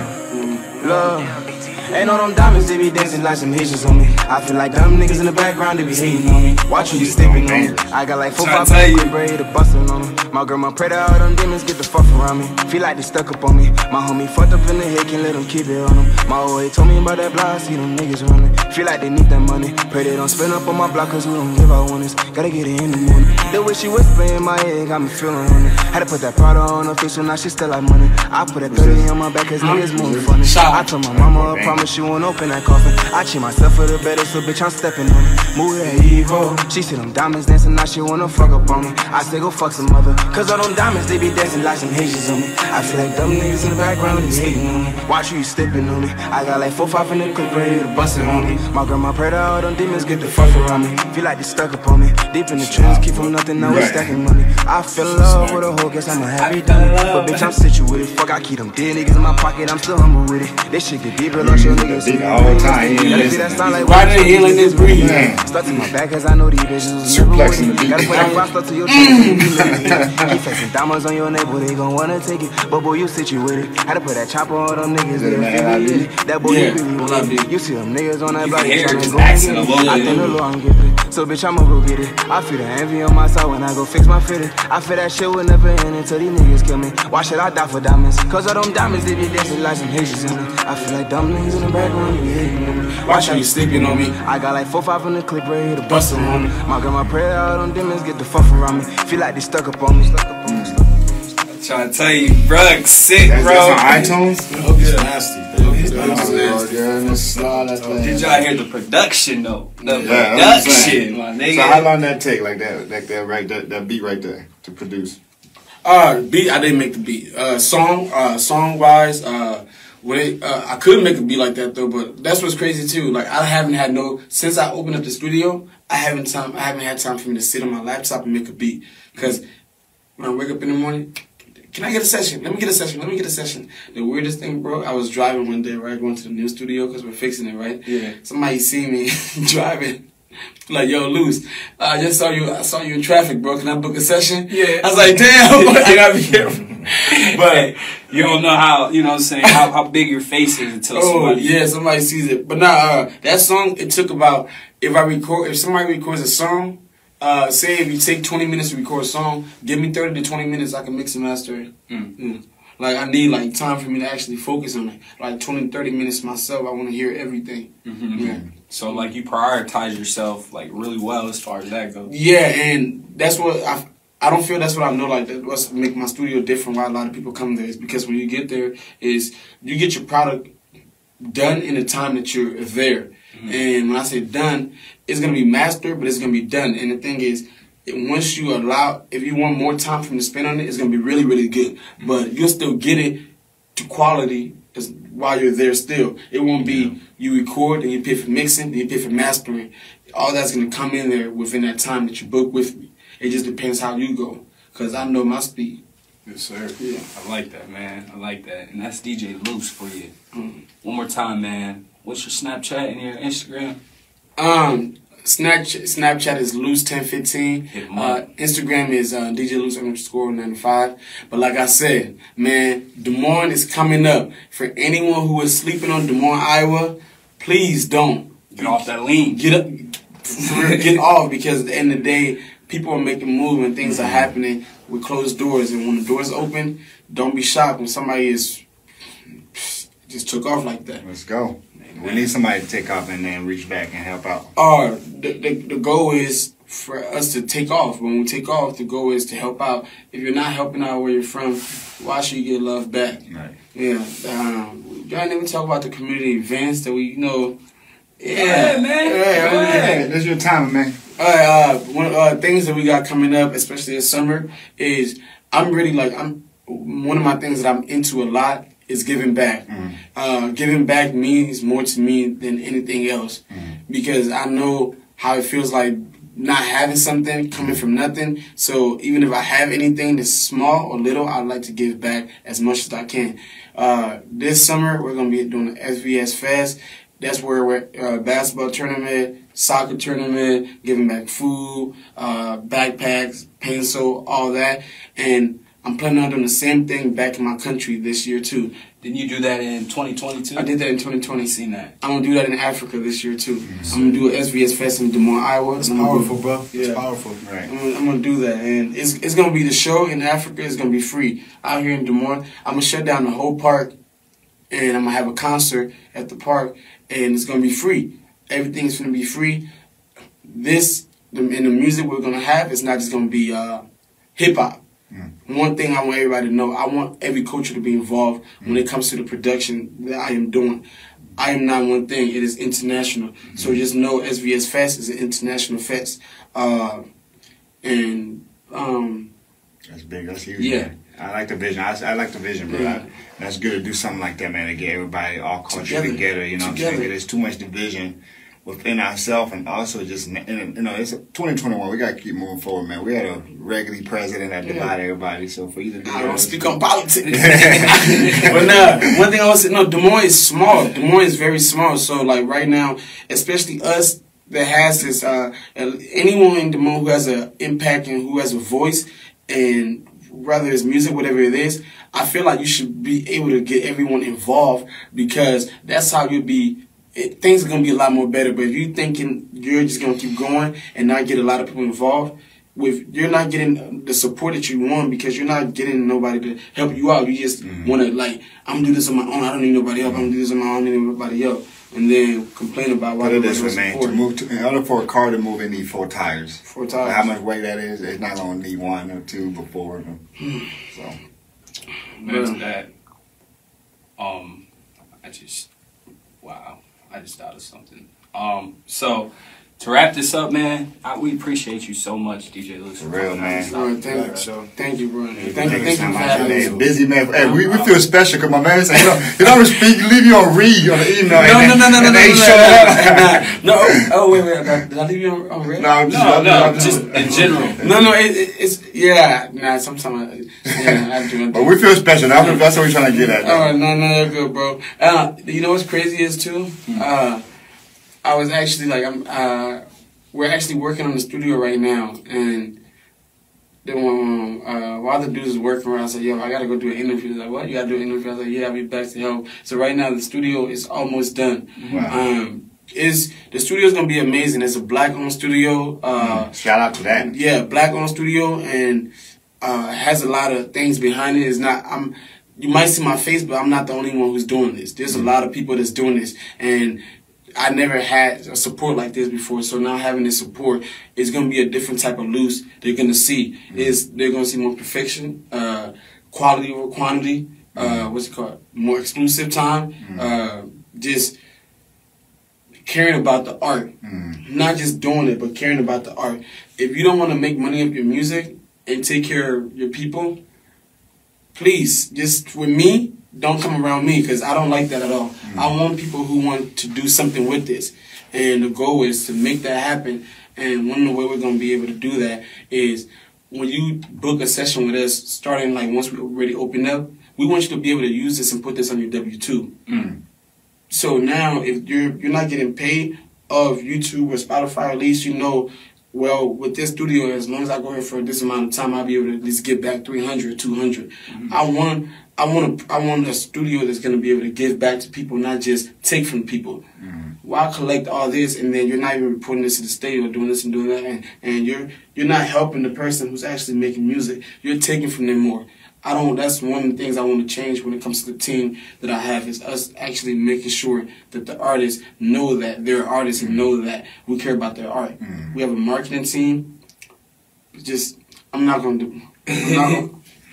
it. Ain't no them diamonds, they be dancing like some Haitians on me. I feel like dumb niggas in the background, they be hating on me. Watch you stepping on me. I got like 4, 5 braid to bustin' on them. My grandma pray that all them demons get the fuck around me. Feel like they stuck up on me. My homie fucked up in the head, can't let them keep it on them. My old head told me about that block, I see them niggas running. Feel like they need that money. Pray they don't spend up on my block, cause we don't give out winners. Gotta get it in the morning. The way she whisper in my head got me feeling on it. Had to put that Prada on her face, so now she still like money. I put that 30 on my back, cause niggas moving funny. I told my mama, I promise she won't open that coffin. I cheat myself for the better, so bitch, I'm stepping on it. Move that evil. She see them diamonds dancing, now she wanna fuck up on me. I say go fuck some mother, cause all them diamonds, they be dancing like some Haitians on me. I feel like dumb niggas in the background, they hating on me. Watch you stepping on me. I got like 4, 5 in the clip, ready to bust it on me. My grandma pray that all them demons get the fuck around me. Feel like they stuck up on me. Deep in the trenches, keep from nothing, now we stacking money. I feel in love with a hoe, guess I'm a happy dummy. But bitch, I'm situated. Fuck, I keep them dead niggas in my pocket, I'm still humble with it. This shit get deeper, lost your niggas. All the time. That sound like right in here, like this breathe. Stuck to my back, cause I know these bitches was never with it. Gotta put that roster to your chest. Keep flexing diamonds on your neighbor, they gon' wanna take it. But boy, you situated. Had to put that chopper on them niggas, that boy, you really want it. You see them niggas on that body, tryna go and get it. I think the Lord I'm gifted. So bitch, I'ma go get it. I feel the envy on my side when I go fix my fitted. I feel that shit will never end until these niggas kill me. Why should I die for diamonds? Cause of them diamonds, they be dancing like some Haitians in me. I feel like dumb niggas in the background, they be hating on me. Watch how you sleeping on me. I got like 4, 5 in the clip, ready to bust them on me. My grandma pray that all them demons get the fuck around me. Feel like they stuck up on me. I'm trying to tell you, bro, sick, bro. That's on iTunes? It's nasty. Did y'all hear the production though? The production, my nigga. So how long that take? Like that beat right there to produce? Beat. I didn't make the beat. Song wise, I couldn't make a beat like that though. But that's what's crazy too. Like I haven't had since I opened up the studio. I haven't had time for me to sit on my laptop and make a beat. Because when I wake up in the morning, can I get a session? Let me get a session. Let me get a session. The weirdest thing, bro, I was driving one day, right, going to the new studio because we're fixing it, right? Yeah. Somebody see me driving, like, yo, Luce, I saw you in traffic, bro. Can I book a session? Yeah. I was like, damn, I gotta be careful. But you don't know how, you know what I'm saying, how big your face is until somebody. Yeah, somebody sees it. But nah, that song, it took about, if somebody records a song, say if you take 20 minutes to record a song, give me 30 to 20 minutes, I can mix and master it. Like, I need, like, time for me to actually focus on it. Like, 20 to 30 minutes myself, I want to hear everything. Yeah. So, like, you prioritize yourself, like, really well as far as that goes. Yeah, and that's what I don't feel that's what I know, like, what's make my studio different, why a lot of people come there, is because when you get there, is you get your product done in the time that you're there. And when I say done, it's going to be mastered, but it's going to be done. And the thing is, once you allow, if you want more time for me to spend on it, it's going to be really, really good. But you'll still get it to quality while you're there still. It won't be you record and you pay for mixing and you pay for mastering. All that's going to come in there within that time that you book with me. It just depends how you go, because I know my speed. Yes, sir. Yeah. I like that, man. I like that. And that's DJ Luce for you. One more time, man. What's your Snapchat and your Instagram? Snapchat is Luce1015. Instagram is DJ Luce_95. But like I said, man, Des Moines is coming up. For anyone who is sleeping on Des Moines, Iowa, please don't. Get off that lean. Get off, because at the end of the day, people are making moves and things are happening with closed doors. And when the doors open, don't be shocked when somebody is just took off like that. Let's go. We need somebody to take off and then reach back and help out. The goal is for us to take off. When we take off, the goal is to help out. If you're not helping out where you're from, why should you get love back? Right. Yeah. Y'all never talk about the community events that we, you know. Yeah, man. That's your time, man. One of the things that we got coming up, especially this summer, is one of my things that I'm into a lot is giving back. Giving back means more to me than anything else, because I know how it feels like not having something, coming from nothing. So even if I have anything that's small or little, I'd like to give back as much as I can. This summer, we're going to be doing the SVS Fest. That's where we're basketball tournament, soccer tournament, giving back food, backpacks, pencil, all that. And I'm planning on doing the same thing back in my country this year too. Didn't you do that in 2022? I did that in 2020. Seen that. I'm gonna do that in Africa this year too. I'm gonna do an SVS Fest in Des Moines, Iowa. It's powerful, bro. Yeah. It's powerful. Right. I'm gonna do that, and it's gonna be the show in Africa. It's gonna be free out here in Des Moines. I'm gonna shut down the whole park, and I'm gonna have a concert at the park, and it's gonna be free. Everything's gonna be free. And the music we're gonna have is not just gonna be hip hop. One thing I want everybody to know, I want every culture to be involved when it comes to the production that I am doing. I am not one thing, it is international. So just know SVS Fest is an international fest. That's big, that's huge. Yeah. Man. I like the vision. I like the vision, bro. Yeah. That's good to do something like that, man, to get everybody, all culture together, you know what I'm saying? There's too much division within ourselves, and also just, you know, it's 2021. We got to keep moving forward, man. We had a regular president that divided everybody, so for you to do I that, don't speak on politics. But one thing I want to say, no, Des Moines is small. Des Moines is very small. So, like, right now, especially us that has this, anyone in Des Moines who has an impact and who has a voice, and whether it's music, whatever it is, I feel like you should be able to get everyone involved, because that's how you'll be. Things are going to be a lot more better. But if you're thinking you're just going to keep going and not get a lot of people involved, you're not getting the support that you want, because you're not getting nobody to help you out. You just want to, like, I'm going to do this on my own. I don't need nobody help. I'm going to do this on my own. I don't need nobody help. And then complain about why it is, man. In order for a car to move, it needs 4 tires. 4 tires. How much weight that is, it's not going to need 1 or 2 but 4. So. Back to that. I just thought of something. So to wrap this up, man, we appreciate you so much, DJ Luce. For real, man. Thank you, bro. Thank you for having me. Busy man. Hey, we feel special because my man said he don't speak. Leave you on read on the email. No. Oh wait. Did I leave you on read? No, just in general. No. It's yeah. Nah, sometimes I do. But we feel special. That's what we're trying to get at. Oh no, you're good, bro. You know what's crazy is too. I was actually we're actually working on the studio right now, and then while the dudes is working around, I said, yo, I gotta go do an interview. He's like, what? You gotta do an interview? I was like, yeah, I'll be back to help. So right now the studio is almost done. Wow. The studio's gonna be amazing. It's a black-owned studio. Shout out to that. Yeah, black-owned studio, and has a lot of things behind it. It's not you might see my face, but I'm not the only one who's doing this. There's a lot of people that's doing this, and I never had a support like this before, so now having this support is going to be a different type of Luce they're going to see. They're going to see more perfection, quality over quantity, more exclusive time, just caring about the art. Not just doing it, but caring about the art. If you don't want to make money off your music and take care of your people, please, just with me, don't come around me, because I don't like that at all. I want people who want to do something with this. And the goal is to make that happen. And one of the ways we're going to be able to do that is when you book a session with us, starting like once we already open up, we want you to be able to use this and put this on your W-2. So now if you're not getting paid of YouTube or Spotify, at least you know, well, with this studio, as long as I go here for this amount of time, I'll be able to at least get back 300, 200. I want a studio that's going to be able to give back to people, not just take from people. Why collect all this and then you're not even reporting this to the state or doing this and doing that, and you're not helping the person who's actually making music. You're taking from them more. That's one of the things I want to change when it comes to the team that I have, is us actually making sure that the artists know that they're artists and know that we care about their art. We have a marketing team.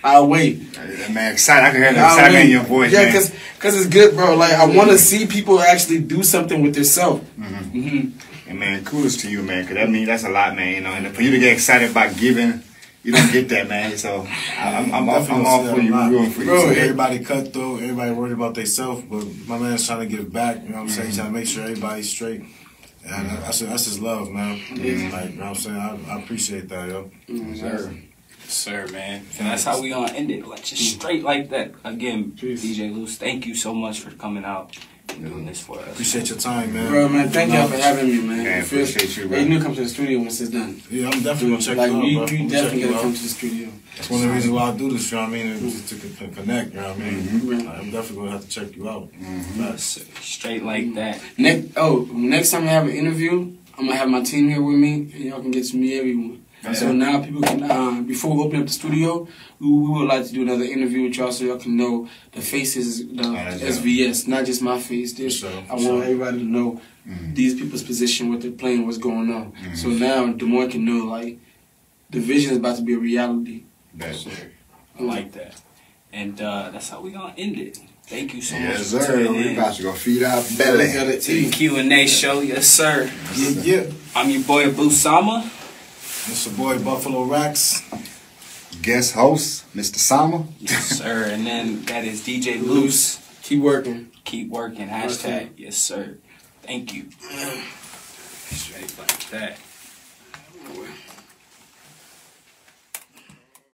I'll wait. Man, excited. I can hear the excitement in your voice. Yeah, because it's good, bro. Like, I want to see people actually do something with themselves. And man, kudos to you, man, because that's a lot, man. You know, and for you to get excited about giving, you don't get that, man. So I'm all for you, rooting for you. Bro, everybody cutthroat, everybody worried about themselves, but my man's trying to give back. You know what I'm saying? He's trying to make sure everybody's straight. And that's his love, man. Like, you know what I'm saying? I appreciate that, yo. Sir, man. And that's how we gonna end it. Like, just straight like that. Again, Peace. DJ Luce, thank you so much for coming out. doing this for us. Appreciate your time, man. Bro, man, thank y'all for having me, man. Yeah, appreciate you, bro. Hey, you need to come to the studio once it's done. Yeah, I'm definitely gonna check like, you out, you, bro. you definitely gotta come to the studio. That's one of the reasons why I do this, you know what I mean? Just to connect, you know what I mean? Mm-hmm. I'm definitely gonna have to check you out. Straight like that. Next time I have an interview, I'm gonna have my team here with me, and y'all can get to meet everyone. Yeah. So now people can, before we open up the studio, we would like to do another interview with y'all so y'all can know the faces, the SVS, not just my face. I want everybody to know these people's position, what they're playing, what's going on. So now Des Moines can know, like, the vision is about to be a reality. So, I like that. And that's how we gonna end it. Thank you so much. Yes, sir. We about to go feed our belly. To the Q&A show, yes, sir. Yeah. I'm your boy Abu Sama. It's your boy Buffalo Racks. Guest host, Mr. Sama. Yes, sir. And then that is DJ Loose. Keep working. Keep working. Hashtag. Yes, sir. Thank you. Straight like that.